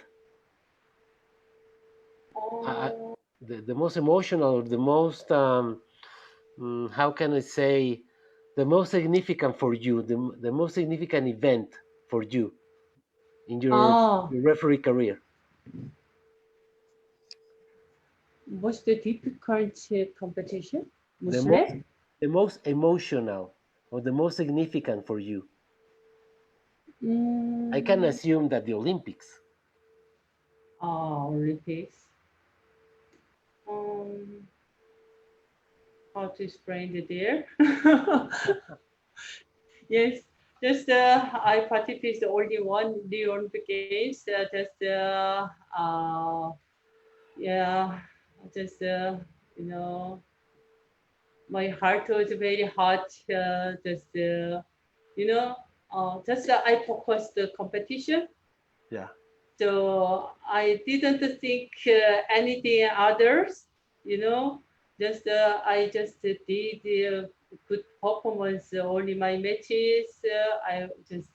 Uh, Uh, the most emotional or the most how can I say, the most significant for you, the most significant event for you in ah, your referee career? what's the difficult competition? The most Muslim? the most emotional or the most significant for you? I can Mm, assume that the Olympics. Olympics. Um, how to explain it there? Yes, just I participated only one the Olympic Games. Yeah, just you know, my heart was very hot. You know, just I focused the competition, Yeah. so I didn't think anything others. You know, just I just did good performance only my matches. I just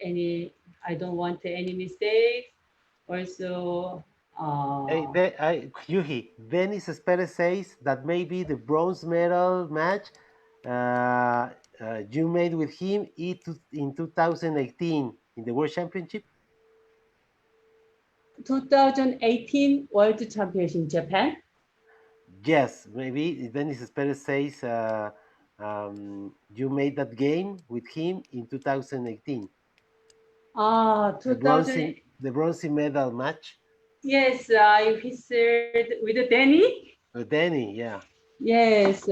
any I don't want any mistakes. Also, Hey, uh, Yuhi, Dennis Perez says that maybe the bronze medal match you made with him in 2018 in the World Championship. 2018 World Championship in Japan. Yes, maybe Dennis Perez says you made that game with him in 2018, the 2000. the bronze medal match Yes, I whistled with Danny. with Danny. Yeah, Yes,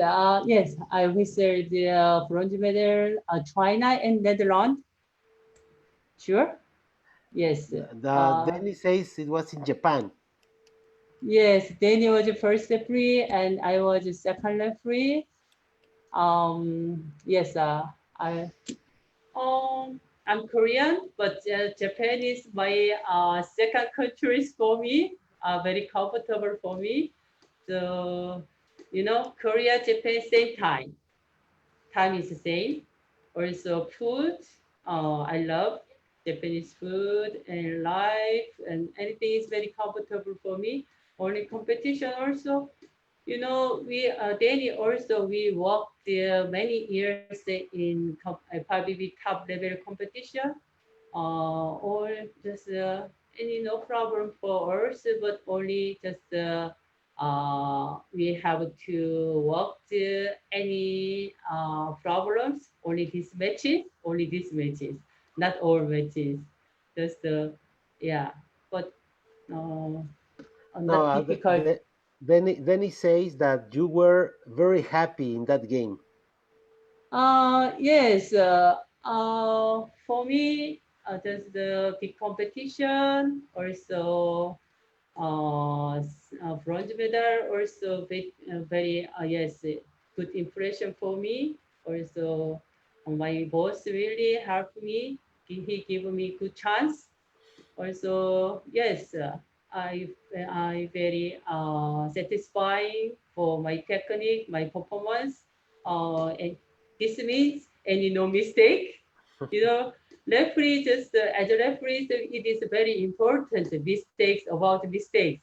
I whistled the bronze medal, China and Netherlands. Sure. Yes. Danny says it was in Japan. Yes, Danny was the first referee and I was the second referee. Yes, I I'm Korean, but Japan is my second country for me. Very comfortable for me. So, Korea, Japan, same time. Time is the same. Also, food. I love Japanese food and life, and anything is very comfortable for me. Only competition also. Danny also we worked many years in FIVB top level competition. Or just any no problem for us, but only just we have to work any problems. Only these matches, not all matches. Just yeah, but uh, No, not difficult. Danny says that you were very happy in that game. Yes, for me, just the big competition, also bronze medal, also very, yes, good impression for me. Also, my boss really helped me. He gave me good chance. Also, yes, I very satisfying for my technique, my performance. And this means any no mistake. You know, referee, just as a referee, it is very important mistakes about mistakes.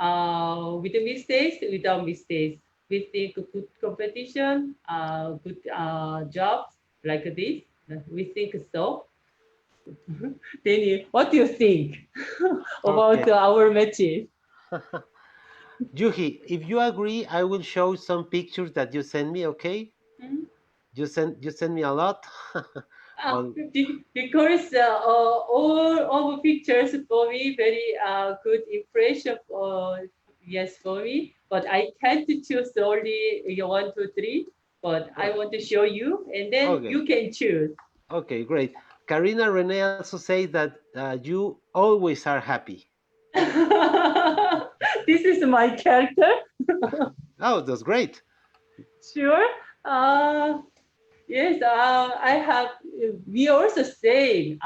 With the mistakes, without mistakes. We think good competition, good jobs like this. We think so. Then what do you think Okay. about our matches? Juhi, if you agree, I will show some pictures that you send me, okay? Hmm? You send me a lot. Well, Because all of pictures for me very good impression. Yes, for me, but I can't choose only one, two, three. But I want to show you, and then okay. you can choose. Okay, great. Karina Rene also says that you always are happy. This is my character. Oh, that's great. Sure. Uh, yes, I have. We also same.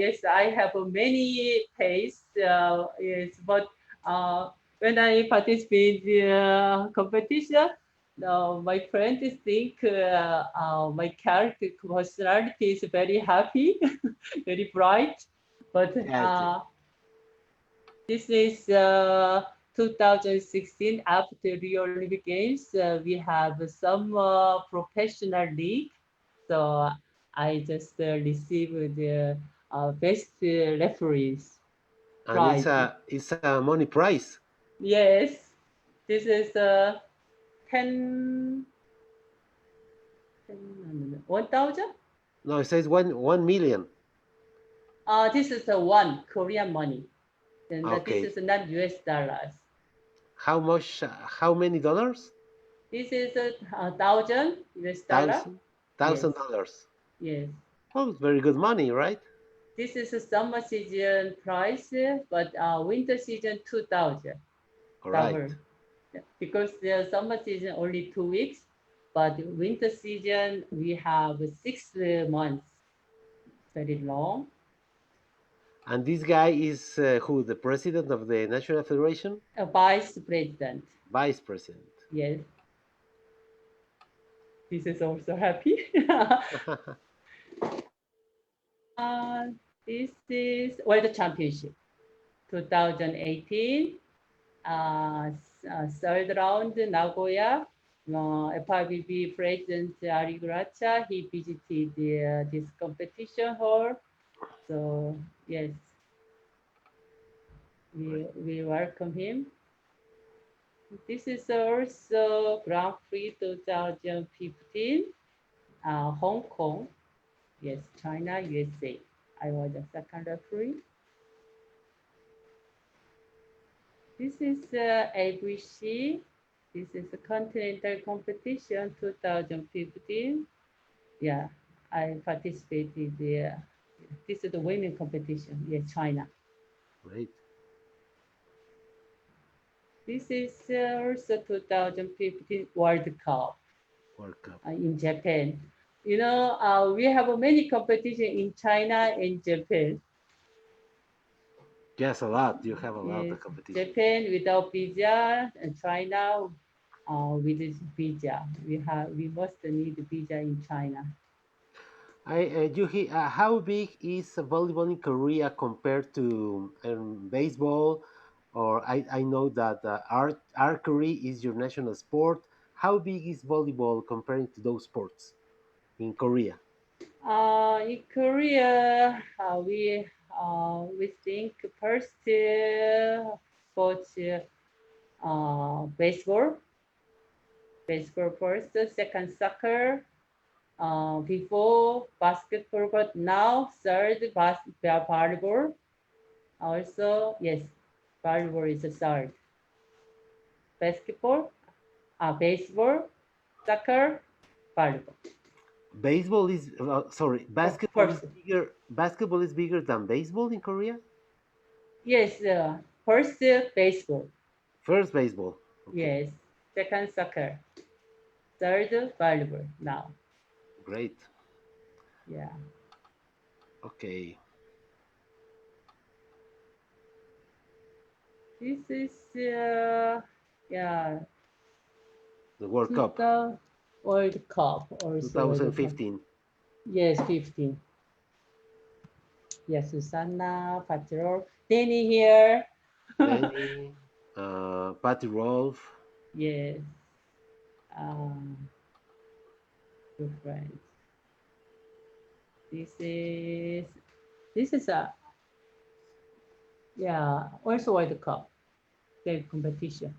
Yes, I have many tastes. Yes, but when I participate in competition, my friends think my character personality is very happy, very bright. But Yes. this is 2016 after Rio Olympic Games. We have some professional league. So I just received the best referees And it's prize. a money prize. Yes, this is 10, 1,000. No, it says 1 million. This is one Korean money. And this Okay. is not US dollars. How much? How many dollars? This is a thousand US dollar. Thousand. Yes, $1,000. yes. Oh, it's very good money, right? This is a summer season price, but winter season 2,000 All right. double. Because the summer season only 2 weeks, but winter season we have 6 months, very long. And this guy is who? The president of the National Federation? A vice president. Vice president. Yes, this is also happy. uh, this is World Championship 2018. Third round, Nagoya. FIVB President Ari Gracha, he visited this competition hall. So, yes, we welcome him. This is also Grand Prix 2015, Hong Kong, yes, China, USA. I was a second referee. This is ABC. This is a Continental Competition 2015. Yeah, I participated there. This is the women competition. Yes, China. Great. This is also 2015 World Cup World Cup. in Japan. We have many competition in China and Japan. Yes, a lot. You have a lot Yes, of competition. Japan without visa and China with visa. We must need visa in China. Yuhi, how big is volleyball in Korea compared to baseball? Or I know that archery is your national sport. How big is volleyball comparing to those sports in Korea? In Korea, we think first sports baseball, baseball first, second soccer, before basketball, but now third volleyball. Also, yes, volleyball is the third. Basketball, baseball, soccer, volleyball. Baseball is sorry, Oh, basketball is first, bigger. Basketball is bigger than baseball in Korea. yes, first baseball, First baseball. Okay, yes, second soccer, third volleyball now. great. Yeah, Okay, this is yeah, the World Cup 2000 World Cup also World Cup. 2015. Yes, 15. Yes, Susanna, Patrol, Danny here. Danny, Patty Rolf. Yes, good friends. This is this is a yeah also World Cup the competition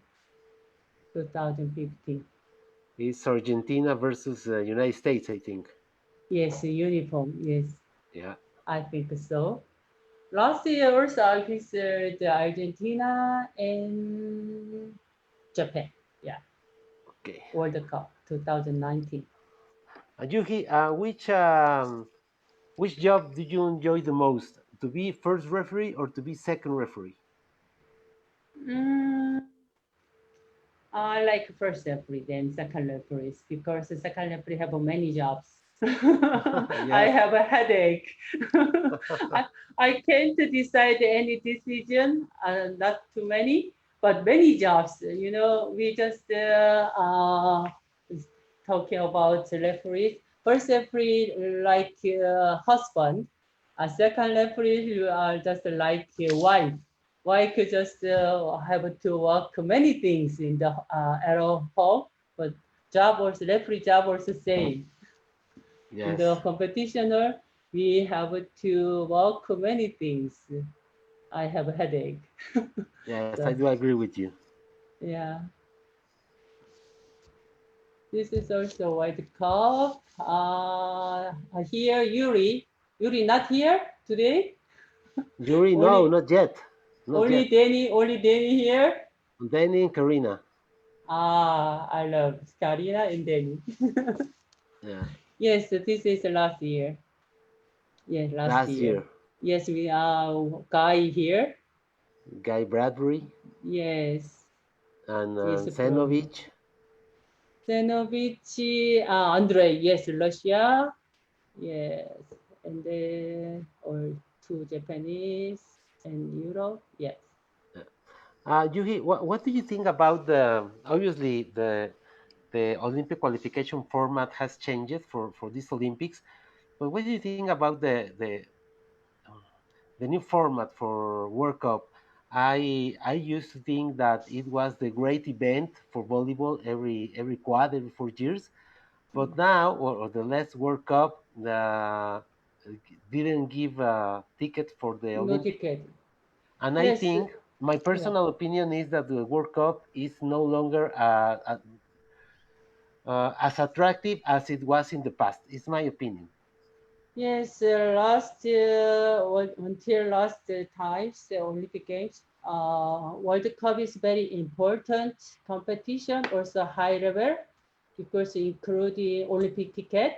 2015. It's Argentina versus United States, I think. Yes, uniform. Yes, Yeah. I think so. Last year also I visited Argentina and Japan. Yeah, Okay. World Cup 2019. Yuki, which job did you enjoy the most? To be first referee or to be second referee? Mm, I like first referee, then second referees because the second referee have many jobs. I Yes. have a headache. I, I can't decide any decision, not too many, but many jobs. You know, we just talking about referees. First referee like husband, a second referee you are just like wife. Wife just have to work many things in the arrow home, but job also referee job also same. In the Yes. competitioner, we have to work many things. I have a headache. Yes, I So do agree with you. yeah, this is also White Cup. Here Yuri. Yuri not here today. Yuri, no, Only not yet. Not only yet. Danny. Only Danny here. Danny and Karina. I love Karina and Danny. Yeah. Yes, this is last year. Yes, last Last year. year. Yes, we are Guy here. Guy Bradbury Yes, and he's from Zenovich. Zenovich, Andrei, yes, Russia, yes, and then or two Japanese and Europe, yes. Yuhi, what do you think about the obviously the Olympic qualification format has changed for these Olympics, but what do you think about the new format for World Cup? I used to think that it was the great event for volleyball every quad every 4 years, but now or the last World Cup the didn't give a ticket for the No Olympic, ticket. and I Yes, think my yeah. personal opinion is that the World Cup is no longer as attractive as it was in the past. It's my opinion. Yes, last until last times the Olympic Games, World Cup is very important competition, also high level, because including Olympic ticket.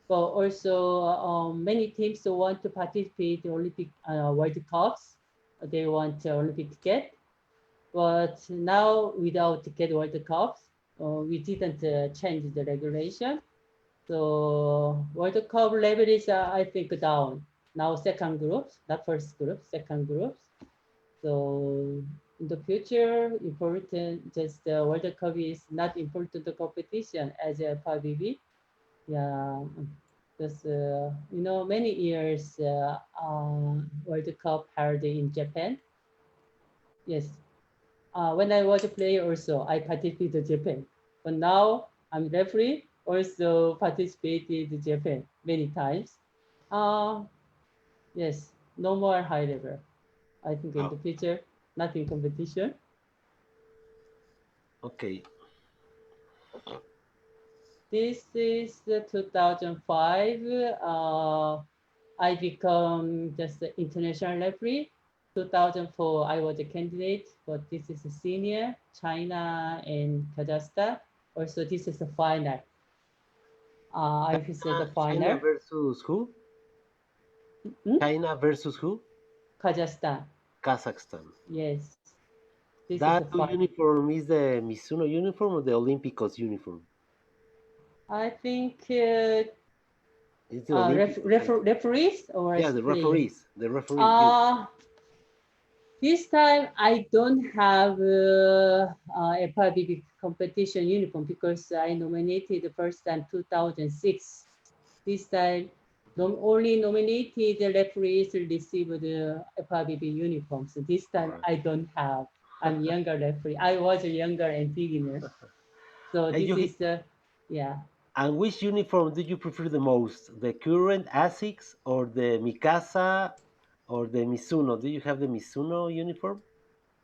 But also many teams want to participate in Olympic World Cups. They want Olympic ticket, but now without ticket World Cups, we didn't change the regulation. So World Cup level is, I think, down. Now second groups, not first group, second groups. So in the future, important, just World Cup is not important competition as a FIVB. Yeah, because, many years World Cup held in Japan. Yes, when I was a player also, I participated in Japan. But now I'm referee, also participated in Japan many times. Uh, yes, no more high level. I think in Oh, the future, nothing competition. okay. This is the 2005. I become just the international referee. 2004, I was a candidate, but this is a senior, China and Kazakhstan. Also, this is the final. I said the China final. versus who? Hmm? China versus who? Kazakhstan. Kazakhstan. Yes, this is the That new final. uniform is the Mizuno uniform or the Olympicos uniform? I think It's the Olympicos, I think. referees or Yeah, as the player. referees, the referee uniform. Uh, this time I don't have a public competition uniform because I nominated the first time 2006. This time only nominated referees receive the FIVB uniforms. This All time right. I don't have. I'm younger referee. I was younger and beginner. So And this you is yeah. and which uniform do you prefer the most? The current Asics or the Mikasa or the Mizuno? Do you have the Mizuno uniform?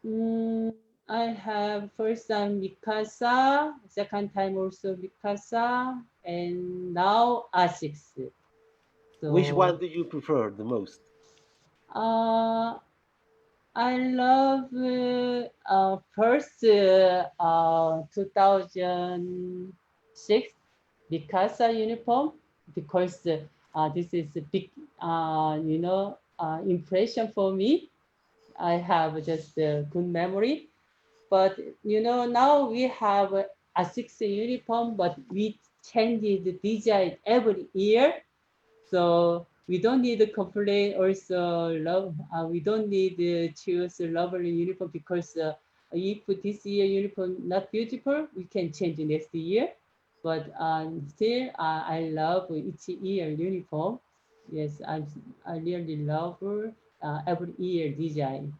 Mm, I have first time Mikasa, second time also Mikasa, and now Asics. Which one So do you prefer the most? uh, I love first 2006 Mikasa uniform because this is a big impression for me. I have just a good memory. But now we have a six uniform, but we change the design every year. So we don't need to complain also love. We don't need to choose a lovely uniform because if this year uniform not beautiful, we can change next year. But still, I love each year uniform. Yes, I really love every year design.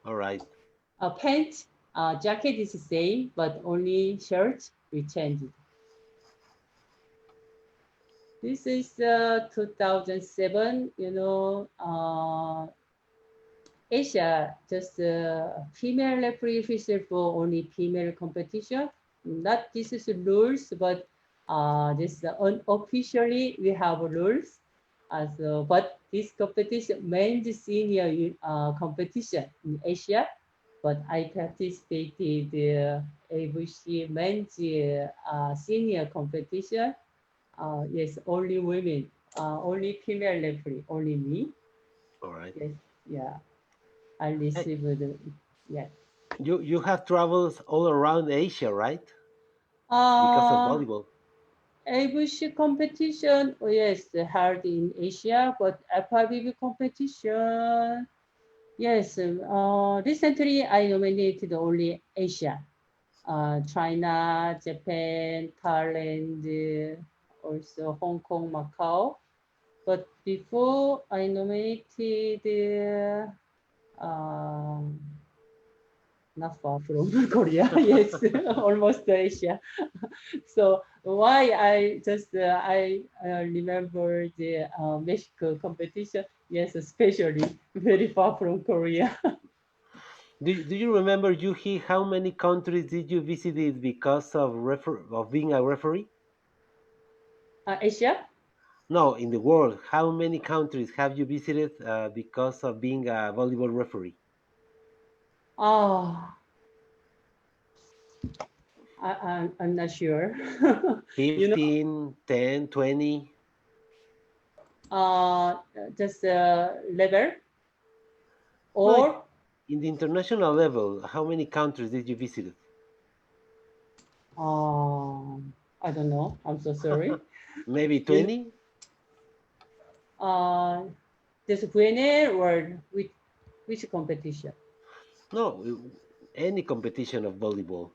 All right. Pant, jacket is the same, but only shirt we changed. This is 2007, Asia, just female referee official for only female competition. Not this is rules, but this unofficially we have rules. But this competition, men's senior competition in Asia, but I participated AVC men's senior competition. Yes, only women, only female referee, only me. All right. Yes, yeah. I Hey, received yes. you have travels all around Asia, right? Because of Uh, volleyball. AVC competition, oh yes, held in Asia, but FIVB competition, yes. Recently I nominated only Asia, China, Japan, Thailand, also Hong Kong, Macau. But before I nominated not far from Korea, yes, almost Asia. So why I just I remember the Mexico competition. Yes, especially very far from Korea. Do you remember, Yuhi, how many countries did you visit because of of being a referee? Asia. No, in the world, how many countries have you visited because of being a volleyball referee? Oh, I'm not sure. you know, 15, 10, 20? uh, just level No, or in the international level, how many countries did you visit? I don't know. I'm so sorry. Maybe You 20? uh, just winner or which competition? No, any competition of volleyball.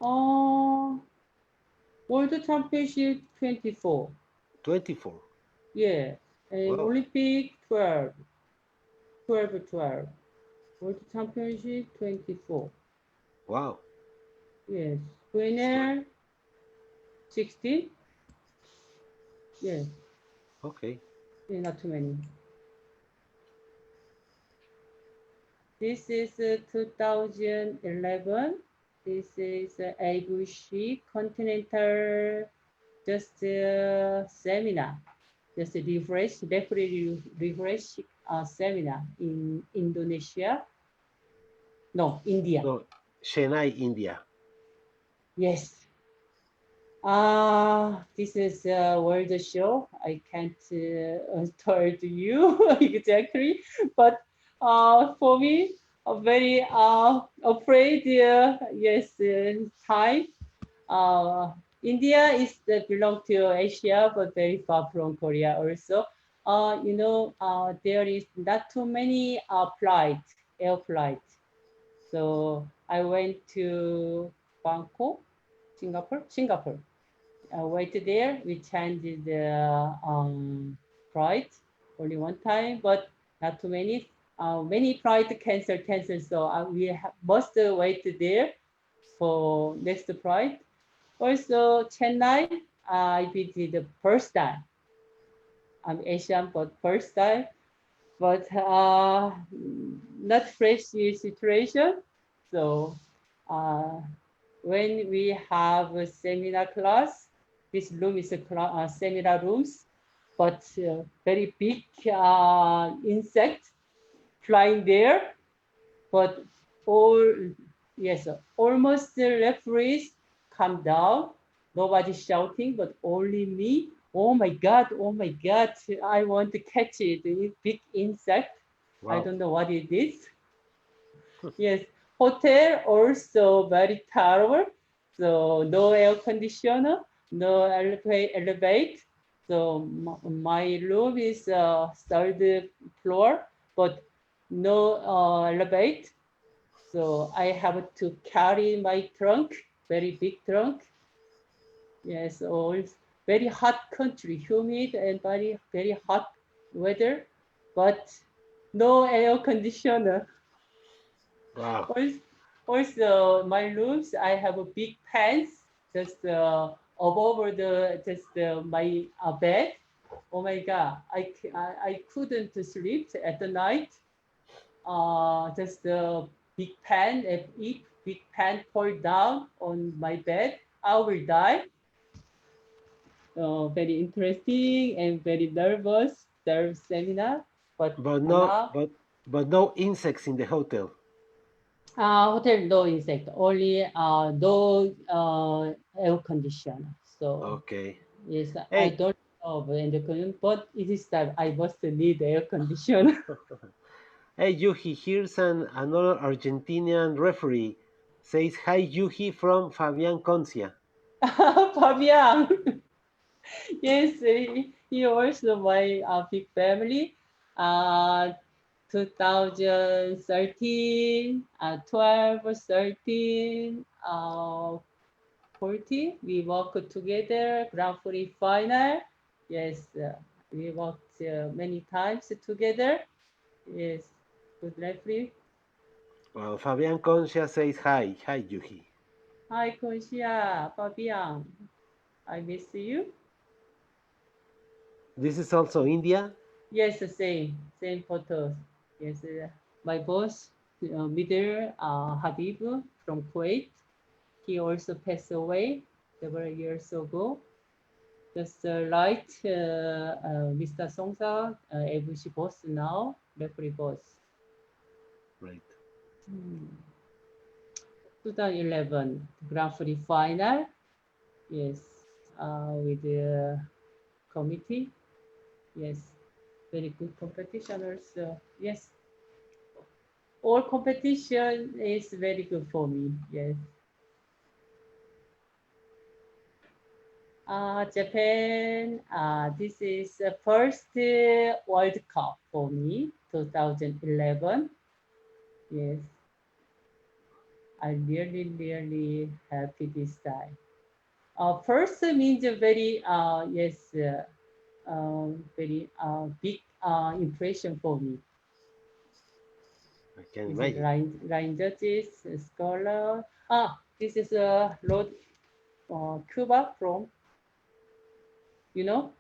Uh, World Championship 24. 24. Yeah. And Wow. Olympic 12. 12, 12. World Championship 24. Wow. Yes. It's great. Winner 16. Yes. Okay. Yeah, not too many. This is 2011. This is ABC Continental just seminar. Just a refresh seminar in Indonesia. No, India. No, Chennai, India. Yes. This is a world show. I can't tell you exactly, but for me, very afraid. Yes, time. Uh, India is belong to Asia, but very far from Korea also. There is not too many air flight. So I went to Bangkok, Singapore. wait there. We changed the flight only one time, but not too many. Many flight cancel. So must wait there for next flight. Also, Chennai, I visited the first time. I'm Asian, but first time. But not fresh situation. So uh, when we have a seminar class, this room is a seminar rooms, but very big insect flying there. But all, yes, almost the referees come down. Nobody shouting, but only me. Oh my God, I want to catch it. It's big insect. I Wow. don't know what it is. Yes, hotel also very terrible. So no air conditioner, no elevate. So my room is third floor, but no elevate. So I have to carry my trunk, very big trunk. Yes, all very hot country, humid and very hot weather, but no air conditioner. Wow. Also, also my rooms, I have a big pants just above the just my bed. Oh my God, I couldn't sleep at the night. Just the big pan, if big pan fall down on my bed, I will die. Very interesting and very nervous, their seminar. But But no, now no insects in the hotel. hotel no insect, only no air conditioner. So Okay. yes, I Hey, don't know when the condition, but it is time I must need air conditioner. hey, Yuhi. Here's another Argentinian referee. Says hi, Yuhi from Fabian Concia. Fabian, yes, he also my big family. Uh, 2013, 12, 13, 40, we worked together, Grand Prix final. Yes, we worked many times together. Yes, good referee. Well, Fabian Concia says hi. Hi, Yuhi. Hi, Conchia, Fabian. I miss you. This is also India. Yes, same photos. Yes, my boss, middle Habib from Kuwait. He also passed away several years ago. Just like Mr. Songsa, FC boss now, referee boss. Right. 2011 Grand Prix final. Yes, with the committee. Yes, very good competitioners. Yes, all competition is very good for me. Yes. Japan, this is the first World Cup for me, 2011. Yes, I'm really happy this time. First means a very, yes, very big impression for me. I can This is imagine. line judges, scholar. This is Rod Cuba from, you know,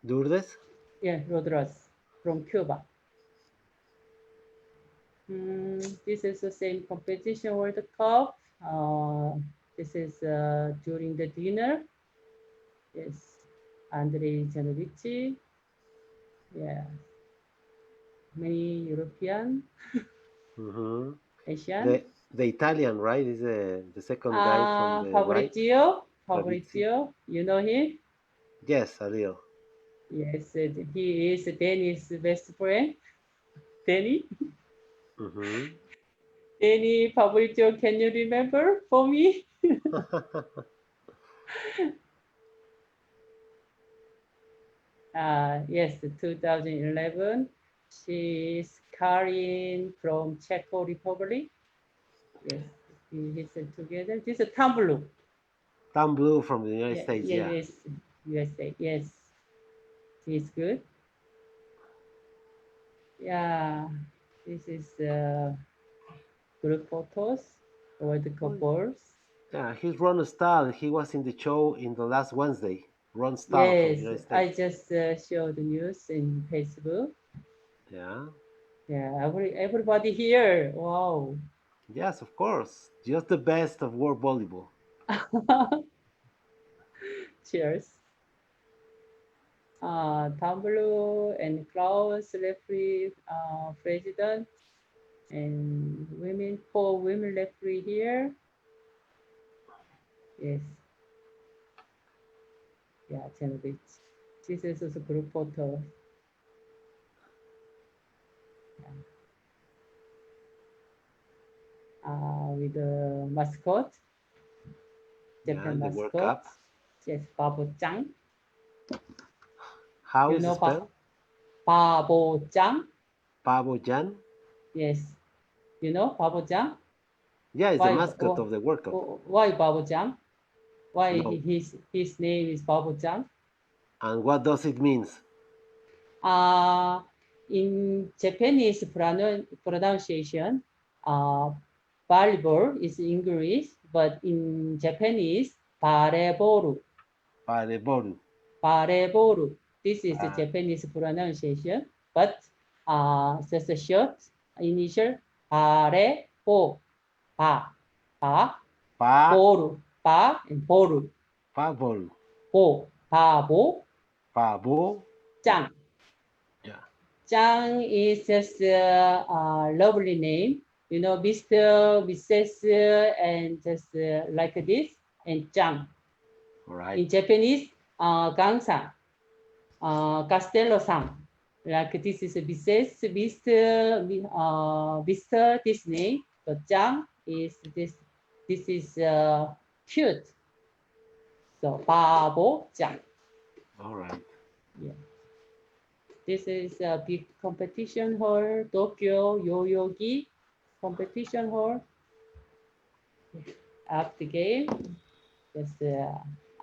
Lourdes? yeah, Rodriguez from Cuba. This is the same competition World Cup. This is during the dinner. Yes, Andrei Janovici. Yeah, many European, Mm-hmm. Asian. The Italian, right? Is the second guy from the right? Fabrizio. Fabrizio, you know him? Yes, a little. Yes, he is Danny's best friend. Danny, Mm-hmm. Danny, Fabrizio, can you remember for me? Yes, 2011. She's Karin from Czech Republic. Yes, we listen together. This is Tumblr. Tom Blue from the United Yeah, States. Yeah. yes, USA. Yes, it's good. Yeah, this is group photos, World Cup Well, balls. yeah, he's Ron Stahl. He was in the show in the last Wednesday. Ron Stahl from the Yes, United I States. just showed the news in Facebook. Yeah. Yeah, everybody here. Wow. Yes, of course. Just the best of world volleyball. Cheers. Tumblr and Klaus referee, president, and women, four women referee here. Yes, yeah, Genevieve. This is also group photo. With the mascot, Yeah, Japan in the World mascot. Cup. Yes, Babo-chan. How You is it know spelled? Babo-chan? Pavo Jan? Yes, you know Babo-chan? Yeah, it's the Why, mascot of the World Cup. why Babo-chan? Why No. his name is Babo-chan? And what does it mean? Uh, in Japanese pronunciation, uh, volleyball is English, but in Japanese, 바레보루, Pareboru. 바레보루. This is the Pa, Japanese pronunciation, but just a short initial, 바레보, 바, 바, pa, 보루, 바, and 보루, pavoru. 보, 바보, Pavo. 짱. Yeah. Chang is just a lovely name, you know, Mr., Mrs., and just like this, and Chang. All right. In Japanese, Gang-san, Castello-san. Like this is Mrs., Mr., Mr. This name, but Chang is this. This is cute. So, Babo Chang. All right. Yeah. This is a big competition hall, Tokyo Yoyogi competition hall. After the game, just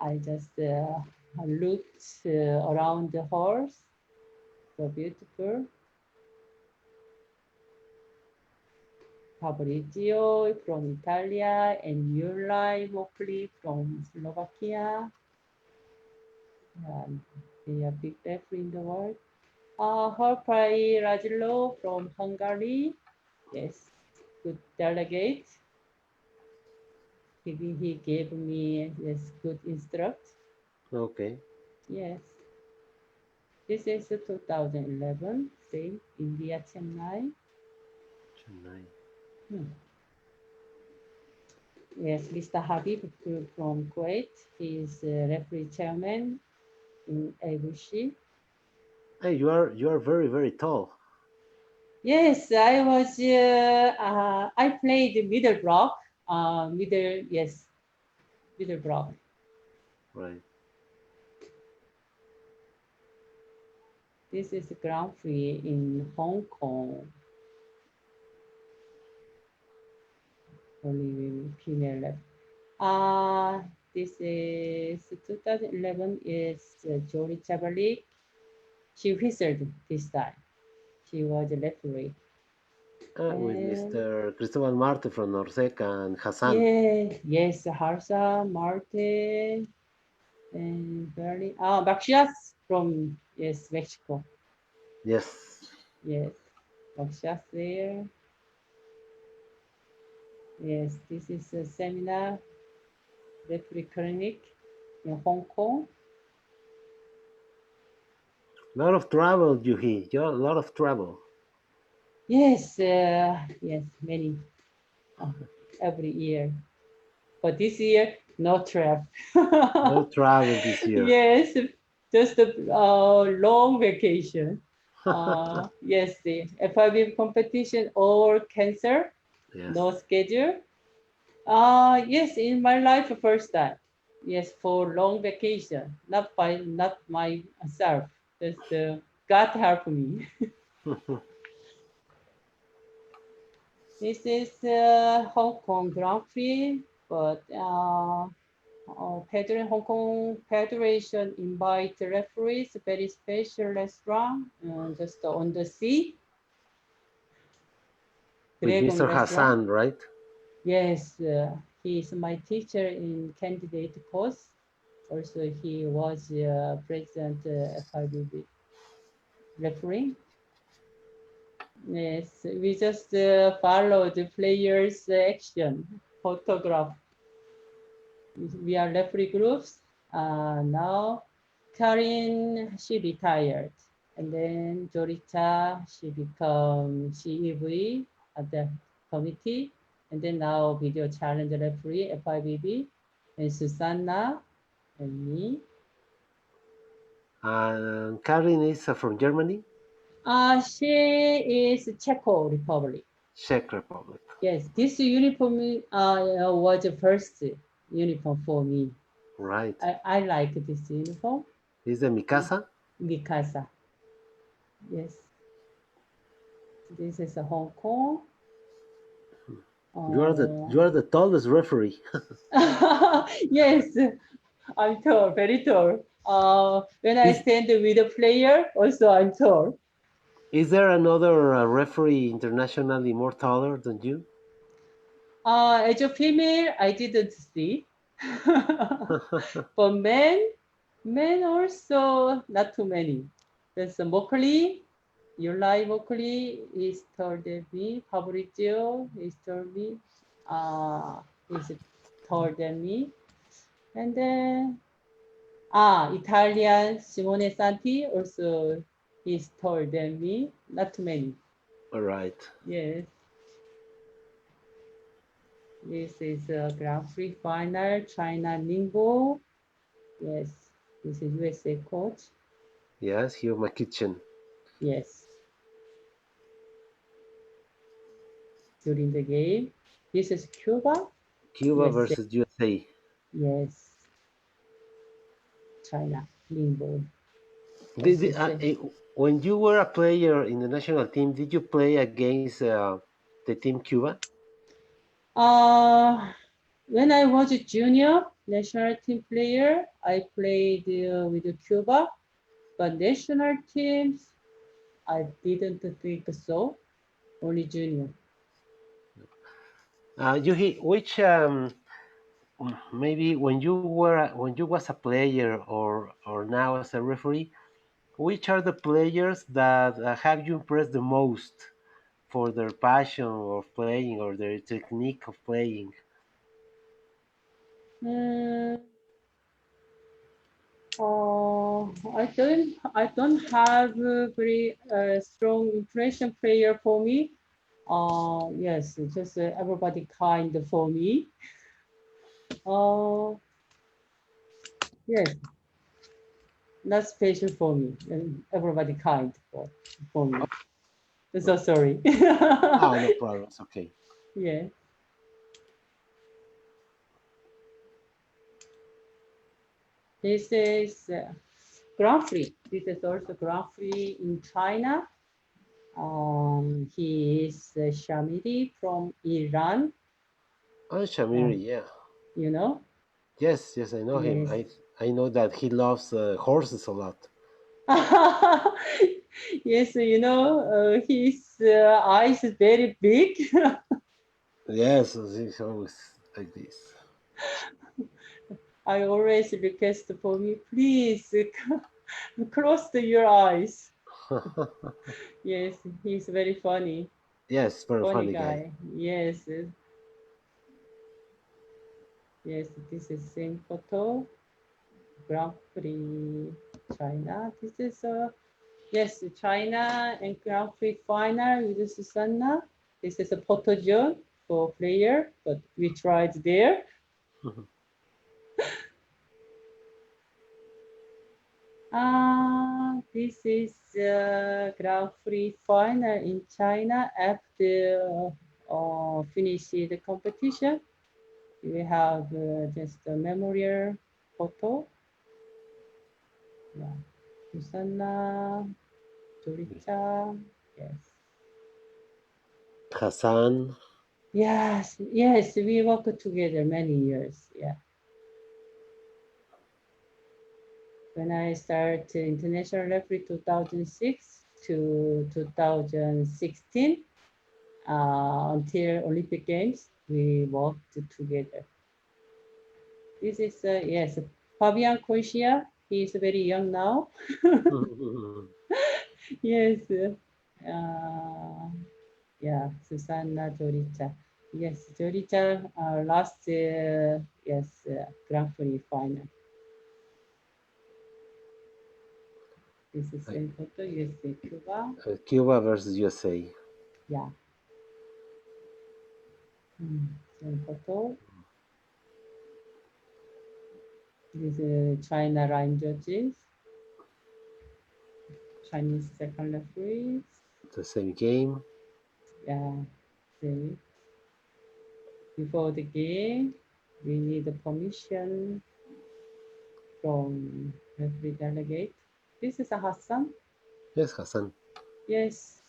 I just looked around the halls. So beautiful. Fabrizio from Italia and Juraj Mokli from Slovakia. They are big referee in the world. Harpay Rajlo from Hungary. Yes, good delegate. He gave me yes good instruct. Okay. Yes, this is 2011. Same India Chennai. Chennai. Hmm. Yes, Mr. Habib from Kuwait. He is referee chairman in ABC. Hey, you are very very tall. Yes, I was. I played middle block. Middle yes, middle block. Right. This is Grand Prix in Hong Kong. Only women, female left. This is 2011 is Jory Chabalik. She whistled this time. She was a referee. With And Mr. Cristobal Marte from Norsec and Hassan. yeah, yes, Harsa, Marte, and Bernie. Baxias from, yes, Mexico. Yes. Yes, Baxias there. Yes, this is a seminar, referee clinic in Hong Kong. A lot of travel, Juhi. A lot of travel. Yes, yes, many every year. But this year, no trip. No travel this year. Yes, just a long vacation. Yes, the FIVB competition or cancer, Yes. no schedule. Yes, in my life, first time. Yes, for long vacation, not myself. Just God help me. This is Hong Kong Grand Prix, but Hong Kong Federation invite referees, very special restaurant, just on the sea. With Dragon Mr. restaurant. Hassan, right? Yes, he is my teacher in candidate course. Also, he was president FIVB referee. Yes, we just follow the players' action, photograph. We are referee groups. Now, Karin, she retired. And then Jorita, she become CEV at the committee. And then now video challenge referee, FIVB. And Susanna and me. And Karin is from Germany, She is Czech Republic. Czech Republic. Yes, this uniform was the first uniform for me. Right. I like this uniform. Is the Mikasa? Mikasa. Yes. This is Hong Kong. You are the tallest referee. Yes, I'm tall, very tall. When I is stand with a player, also I'm tall. is there another referee internationally more taller than you? As a female, I didn't see. But men also not too many. There's Mokli, Yulai Mokli is taller than me. Fabrizio is taller than me. Is taller than me. And then Italian Simone Santi also is taller than me. Not too many. All right. Yes. This is a Grand Prix final, China Ningbo. Yes. This is USA coach. Yes, here my kitchen. Yes. During the game. This is Cuba. Cuba USA. versus USA. Yes. China Ningbo. When you were a player in the national team, did you play against the team Cuba? When I was a junior national team player, I played with Cuba, but national teams, I didn't think so. Only junior. Which maybe when you was a player or now as a referee, which are the players that have you impressed the most for their passion of playing or their technique of playing? Mm, I don't have a very strong impression player for me. Yes, just everybody kind for me. Uh, yes, not special for me. And everybody kind for me. So sorry. Oh, no problem. It's okay. Yeah. This is Grand Prix. This is also Grand Prix in China. He is Shamiri from Iran. Oh, Uh, Shamiri, yeah. you know? Yes, I know him. Yes. I know that he loves horses a lot. Yes, his eyes is very big. Yes, he's always like this. I always request for me, please close your eyes. Yes, he's very funny. Yes, very Funny funny guy. guy. Yes. Yes, this is same photo. Grand Prix China. This is yes, China and Grand Prix final with Susanna. This is a photo zone for player, but we tried there. This is Grand Prix final in China after finish the competition. We have just a memorial photo. Yeah. Susanna, Dorita, yes. Hassan. Yes, we worked together many years. Yeah. When I started international referee 2006 to 2016, until Olympic Games, we worked together. This is, yes, Fabian Corsia. He is very young now. Yes. Yeah, Susanna Jorica. Yes, Jorica last, yes, Grand Prix final. This is same photo, USA, Cuba. Cuba versus USA. Yeah. Same photo. This is China line judges. Chinese second referees. The same game. Yeah. See. Before the game, we need the permission from referee delegate. This is a Hassan. Yes, Hassan. Yes.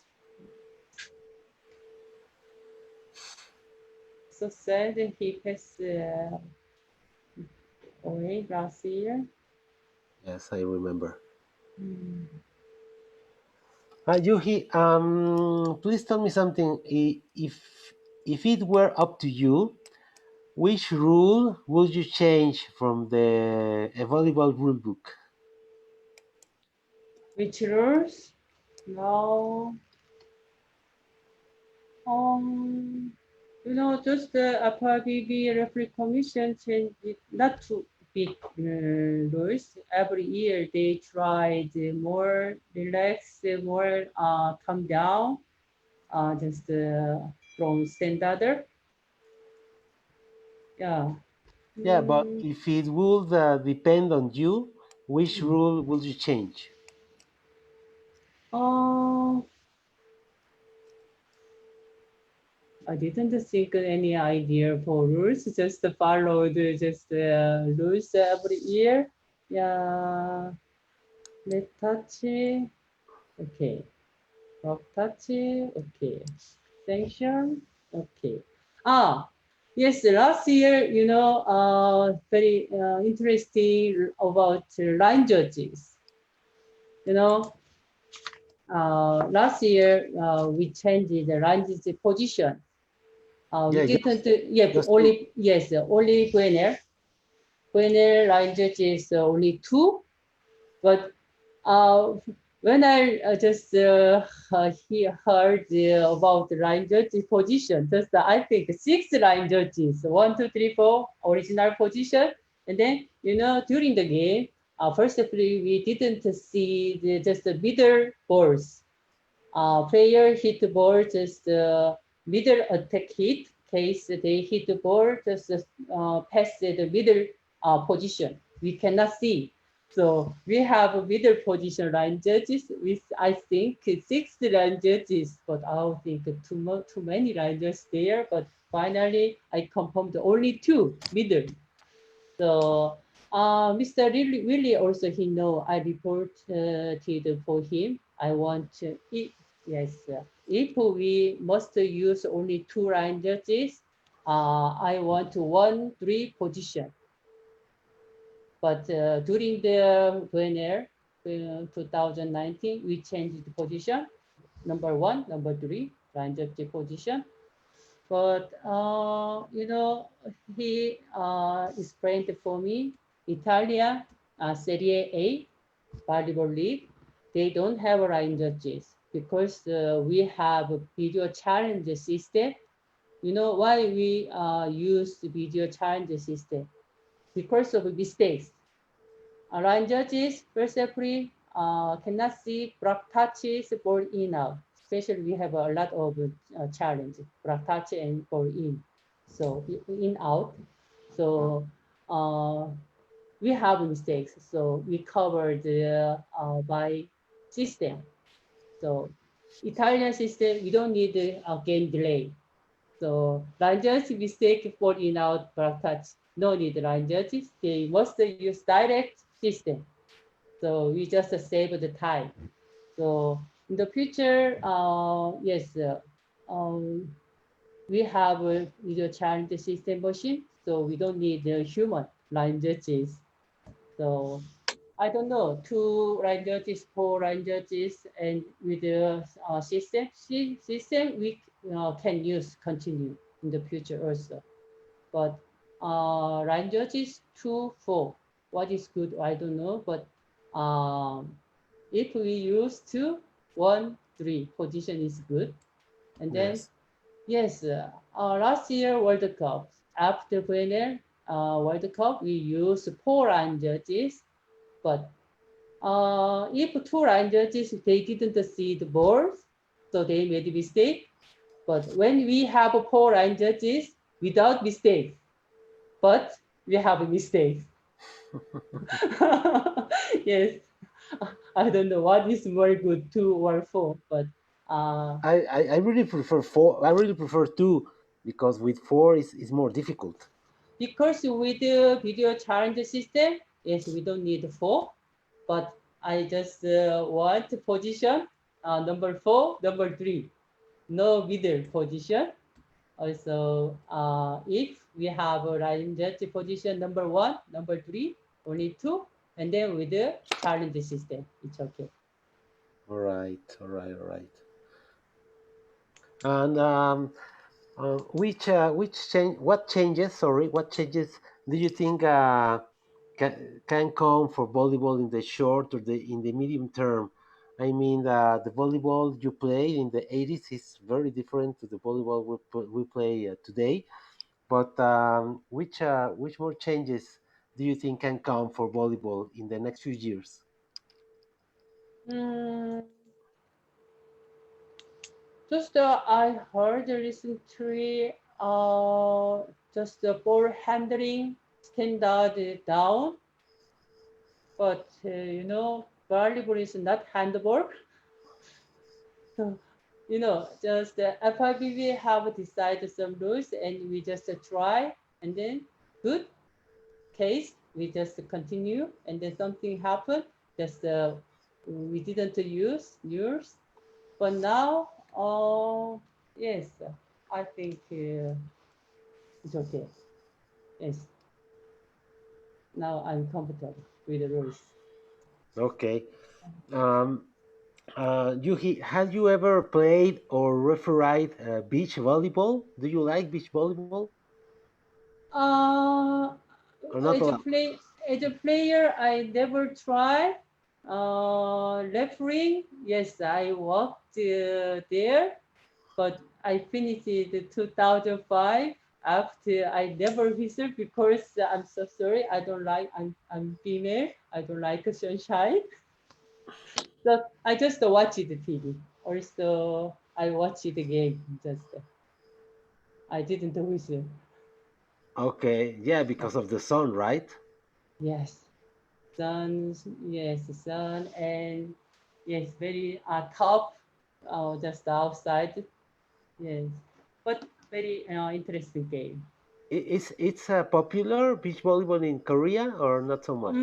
So sad he passed away last year. Yes, I remember. Mm. Yuhi, please tell me something. If it were up to you, which rule would you change from the volleyball rule book? Which rules? Now, um, just the FIVB referee commission changed it, not too big rules. Every year they tried more relaxed, more calm down, just from standard. Yeah. Yeah, but Mm. if it would depend on you, which rule would you change? Uh, I didn't think any idea for rules, just followed just rules every year. Yeah, let touch, okay. Rock touch, okay. Sanction, okay. Ah, yes, last year, very interesting about line judges. You know, last year we changed the line judge position. We Yeah, didn't, yeah, just to only, yes, only Gwener. Gwener line judge is only two, but uh, when I just heard about the line judge position, just I think six line judges, one, two, three, four, original position. And then, during the game, firstly, we didn't see just the middle balls. Player hit the ball just middle attack hit. Case they hit the ball just past the middle position. We cannot see. So we have a middle position line judges with I think six line judges, but I think too many line judges there. But finally I confirmed only two middle. So Mr. Willie also he know I reported for him. I want yes if we must use only two line judges, I want one three position. But during the Air 2019, we changed the position. Number one, number three, line judge position. But he explained for me, Italia Serie A volleyball league, they don't have line judges because we have a video challenge system. You know why we use the video challenge system? Because of mistakes. Line judges, perceptly, cannot see block touches, ball in out. Especially we have a lot of challenge, block touch and ball in. So in out. So uh, we have mistakes. So we covered by system. So Italian system, we don't need a game delay. So line judge mistake for in out block touch. No need line judges. They must use direct system. So we just save the time. So in the future, yes, we have a video challenge system machine, so we don't need the human line judges. So I don't know, 2 line judges, 4 line judges, and with the system we can use continue in the future also. But line judges 2, 4. What is good? I don't know. But if we use 2, 1, 3 position is good. And then Yes. yes, last year World Cup after final World Cup we use 4 line judges, but if 2 line judges they didn't see the balls, so they made a mistake. But when we have 4 line judges without mistakes, but we have a mistake. Yes, I don't know what is more good, 2 or 4, but uh, I really prefer four. I really prefer two because with four is more difficult. because with the video challenge system, yes, we don't need 4, but I just want position number 4, number 3, no middle position. Also, if we have a line judge position number 1, number 3, only 2, and then with the challenge system, it's okay. All right, all right, all right. And which change? What changes? Sorry, what changes do you think can come for volleyball in the short or the in the medium term? I mean, the volleyball you play in the 80s is very different to the volleyball we play today. But which more changes do you think can come for volleyball in the next few years? Mm, just I heard recently, just the ball handling standard down, but volleyball is not handball. So, just the FIVB have decided some rules and we just try and then good case, we just continue and then something happened, just we didn't use yours. But now, yes, I think it's okay. Yes, now I'm comfortable with the rules. Okay. Um, Yuhi, have you ever played or refereed beach volleyball? Do you like beach volleyball Uh, or not as a allowed? play as a player, I never try. Refereeing, yes, I worked there, but I finished in 2005 after I never whistled because I'm so sorry. I don't like, I'm female. I don't like sunshine. So I just watch the TV. Also, I watch the game. Just I didn't whistle. Okay, yeah, because of the sun, right? Yes, sun. Yes, sun and yes, very top. Just outside. Yes, but very interesting game. It's a popular beach volleyball in Korea or not so much?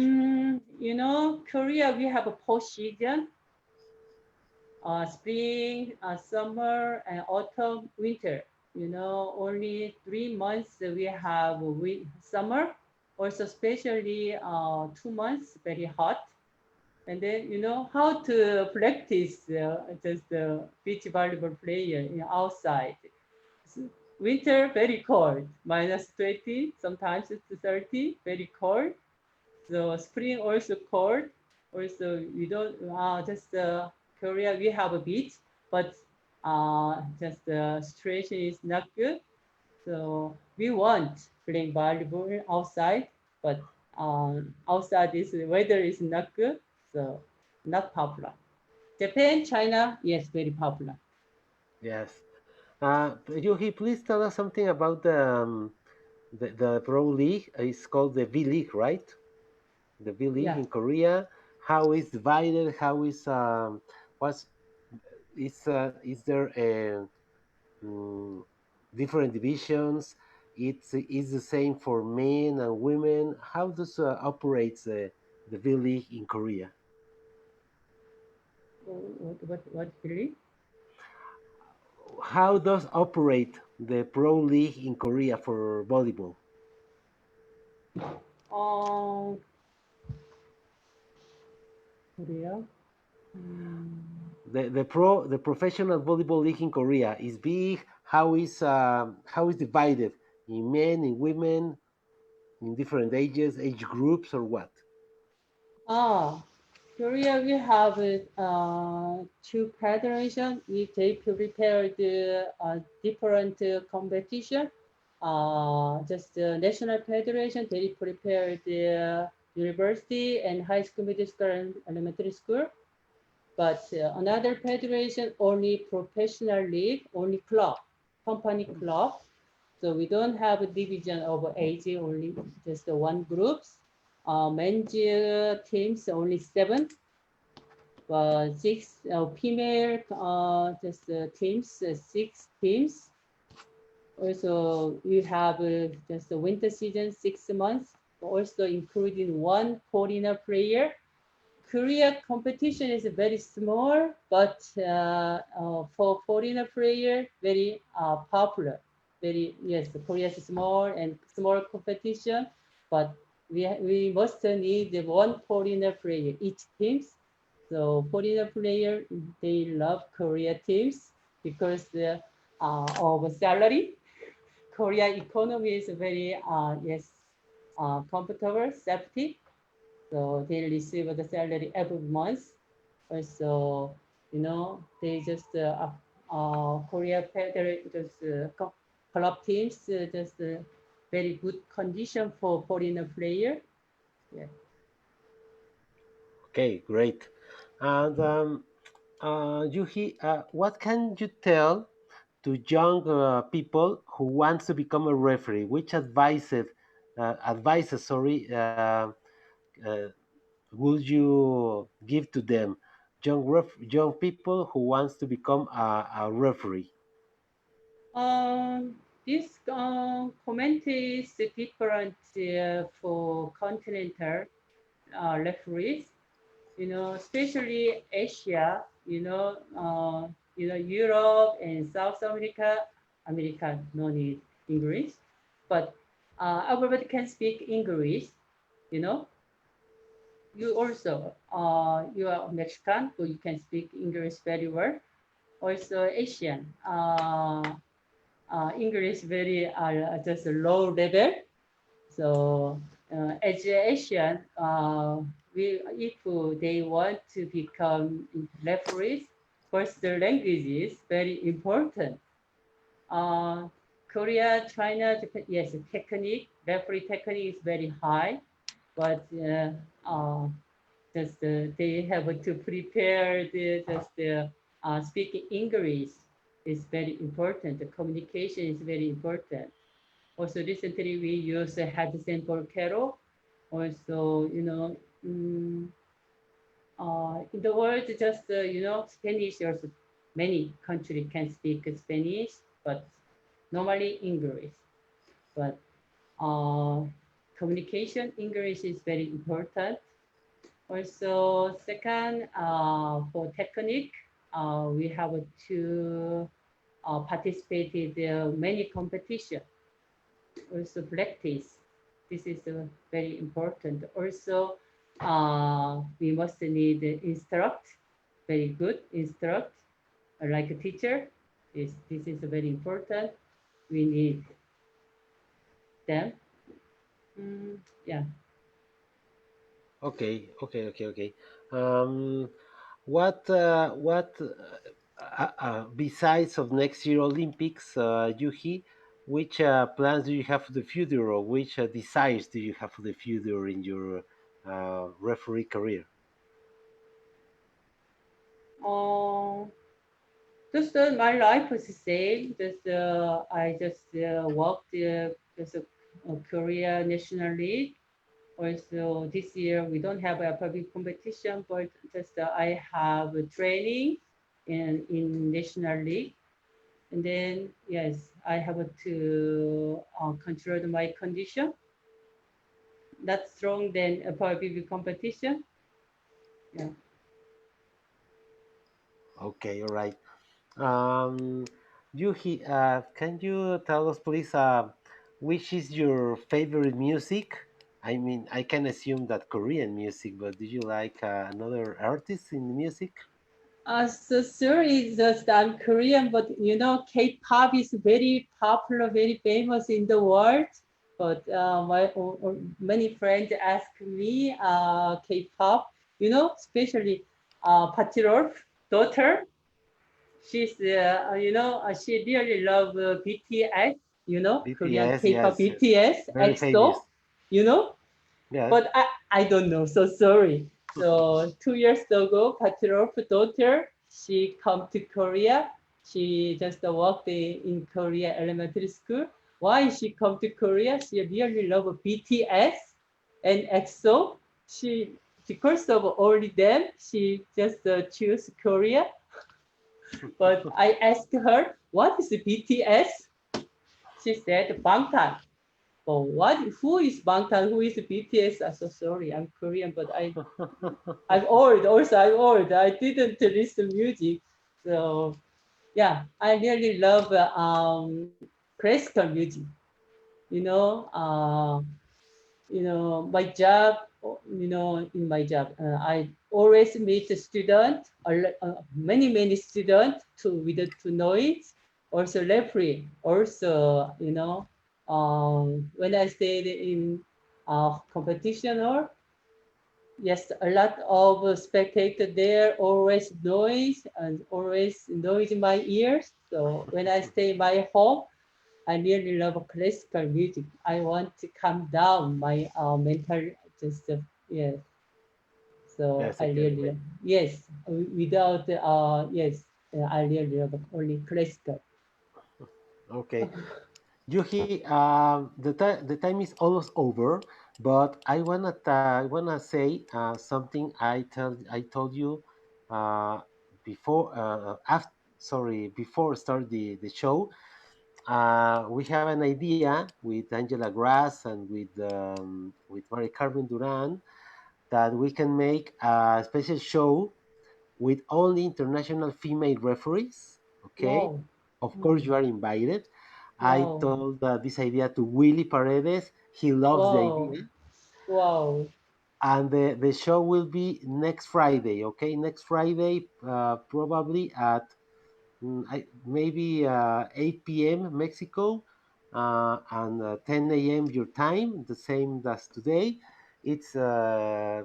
Korea, we have a 4 season, spring, summer, and autumn, winter. Only 3 months we have summer. Also, especially 2 months, very hot. And then, how to practice just the beach volleyball player outside. Winter, very cold, -20, sometimes it's 30, very cold. So spring also cold. Also, we don't just Korea. We have a beach, but just the situation is not good. So we want playing volleyball outside, but outside this weather is not good, so not popular. Japan, China, yes, very popular. Yes. Yuhi, please tell us something about the pro league. It's called the V League, right? The V League Yeah. in Korea. How is divided? How is what's is there mm, different divisions? It's is the same for men and women. How does operates the V League in Korea? What really? How does operate the pro league in Korea for volleyball? Um, Korea. Mm. The professional volleyball league in Korea is big. How is divided in men, in women, in different ages, age groups, or what? Ah, Korea, we have two federation. They prepared different competition. Just the national federation, they prepared the university and high school, middle school, and elementary school. But another federation only professional league, only club, company club. So we don't have a division of age, only just one groups. Men's teams only seven, six female just teams, six teams. Also, we have just the winter season 6 months, also including one foreigner player. Korea competition is very small, but for foreigner player, very popular. Very yes, Korea is small and small competition, but we must need one foreigner player each teams. So foreigner player they love Korea teams because of salary. Korea economy is very yes comfortable, safety, so they receive the salary every month. Also, they just Korea Federation just club teams just very good condition for foreigner player. Yeah. Okay, great. And Yuhi, what can you tell to young people who wants to become a referee? Which advices, sorry, would you give to them, young people who wants to become a referee? This comment is different for continental referees. Especially Asia, Europe and South America, America no need English, but everybody can speak English. You know, you also you are Mexican, so you can speak English very well. Also Asian, English very just a low level. So as Asian, if they want to become referees, first the language is very important. Uh, Korea, China, Japan, yes, technique, referee technique is very high, but just they have to prepare speaking English is very important. The communication is very important. Also, recently we use Hudson Volcano. Also, in the world, just Spanish. Also, many countries can speak Spanish, but normally English. But uh, communication English is very important. Also, second, for technique, we have to participate in many competition. Also practice. This is very important. Also, we must need instruct, very good instruct, like a teacher. This is very important. We need them. Yeah. Okay. Um, what besides of next year Olympics, Yuhi, which plans do you have for the future, or which desires do you have for the future in your referee career? Uh, just my life was the same. Just I just worked just Korea National League. Also, this year we don't have a public competition, but just I have a training in National League. And then, yes, I have to control my condition. That's strong than a public competition. Yeah. Okay, all right. Um, Yuhi, can you tell us, please, which is your favorite music? I mean, I can assume that Korean music, but do you like another artist in music? So sorry, it's just I'm Korean, but K-pop is very popular, very famous in the world. But many friends ask me K-pop, especially Patirov daughter. She really love BTS, Korean BTS, K-pop yes, BTS, very EXO, famous. you know, Yeah. but I don't know, so sorry. So 2 years ago, Patriarch's daughter, she come to Korea. She just worked in Korea elementary school. Why she come to Korea? She really love BTS and EXO. She because of all them, she just choose Korea. But I asked her, what is BTS? She said Bangtan. Oh, what? Who is Bangtan? Who is BTS? I'm so sorry. I'm Korean, but I'm old. Also, I'm old. I didn't listen music, so yeah, I really love classical music. You know, uh, my job. In my job, I always meet a student, many students to know it. Also referee. Also, when I stayed in competition or yes, a lot of spectator there, always noise and always noise in my ears. So when I stay in my home, I really love classical music. I want to calm down my mental, just yes. So Yes, I I can really imagine. love, yes. Without yes, I really love only classical. Okay. Yuhi, the time is almost over, but I wanna say something I told you uh, before after sorry before start the show. We have an idea with Angela Grass and with Mary Carmen Duran that we can make a special show with only international female referees. Okay, Wow, of course mm, you are invited. I wow, told this idea to Willie Paredes. He loves the wow, idea, wow, and the show will be next Friday. Okay, next Friday, probably at maybe 8 p.m. Mexico and 10 a.m. your time, the same as today. It's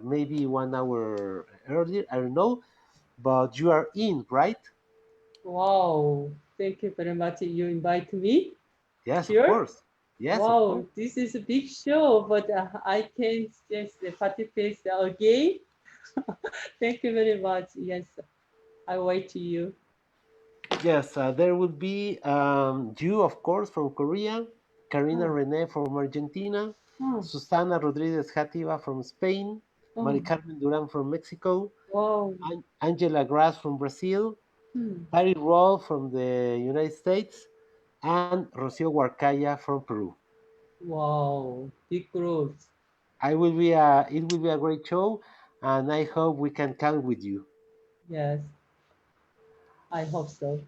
maybe 1 hour earlier. I don't know, but you are in, right? wow. Thank you very much. You invite me. Yes, of Sure. course. Yes, of Wow, course. this is a big show, but I can just participate again. Thank you very much. Yes, I wait to you. Yes, there will be you, of course, from Korea, Karina Oh, Rene from Argentina, oh, Susana Rodriguez Jativa from Spain, oh, Mari Carmen Duran from Mexico, wow. Angela Grass from Brazil, Hmm. Patty Roll from the United States, and Rocio Huarcaya from Peru. Wow, big groups. It will be a great show, and I hope we can count with you. Yes, I hope so.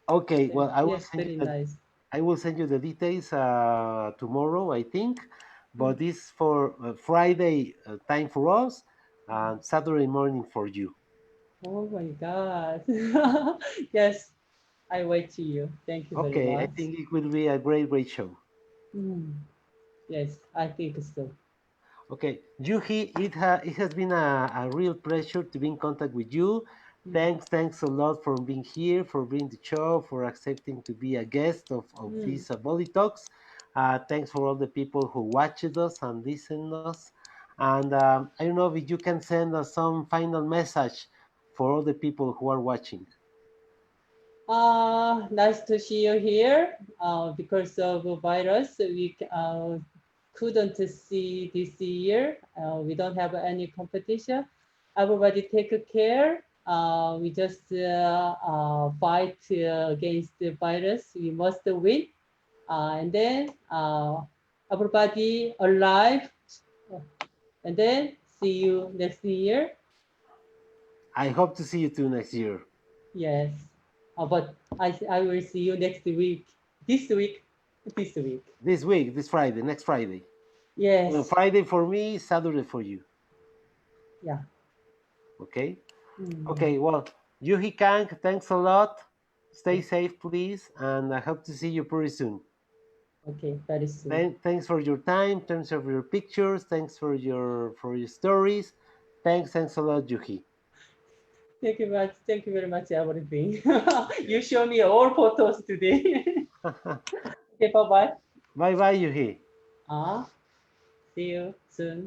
Okay, well, Yes, very nice. I will send you the details tomorrow, I think. Hmm. But this for Friday time for us and Saturday morning for you. Oh my God. Yes, I wait to you. Thank you very Okay, I much. think it will be a great show. Hmm. Yes, I think so. Okay, Yuhi, it has been a real pleasure to be in contact with you. Hmm. Thanks a lot for being here, for being the show, for accepting to be a guest of Hmm. these Body Talks. Thanks for all the people who watched us and listened us. And I don't know if you can send us some final message for all the people who are watching. Nice to see you here. Because of a virus, we couldn't see this year. We don't have any competition. Everybody take care. We just fight against the virus. We must win. And then everybody alive. And then see you next year. I hope to see you too next year. Yes. But I will see you next week. This week. This week. This week, this Friday, next Friday. Yes. Friday for me, Saturday for you. Yeah. Okay. Mm. Okay. Well, JooHee Kang, thanks a lot. Stay Okay. safe, please, and I hope to see you pretty soon. Okay. Very soon. Thanks for your time. Thanks for your pictures. Thanks for your stories. Thanks a lot, JooHee. Thank you much. Thank you very much, everything. You show me all photos today. Okay. Bye bye. Bye bye, JooHee. See you soon.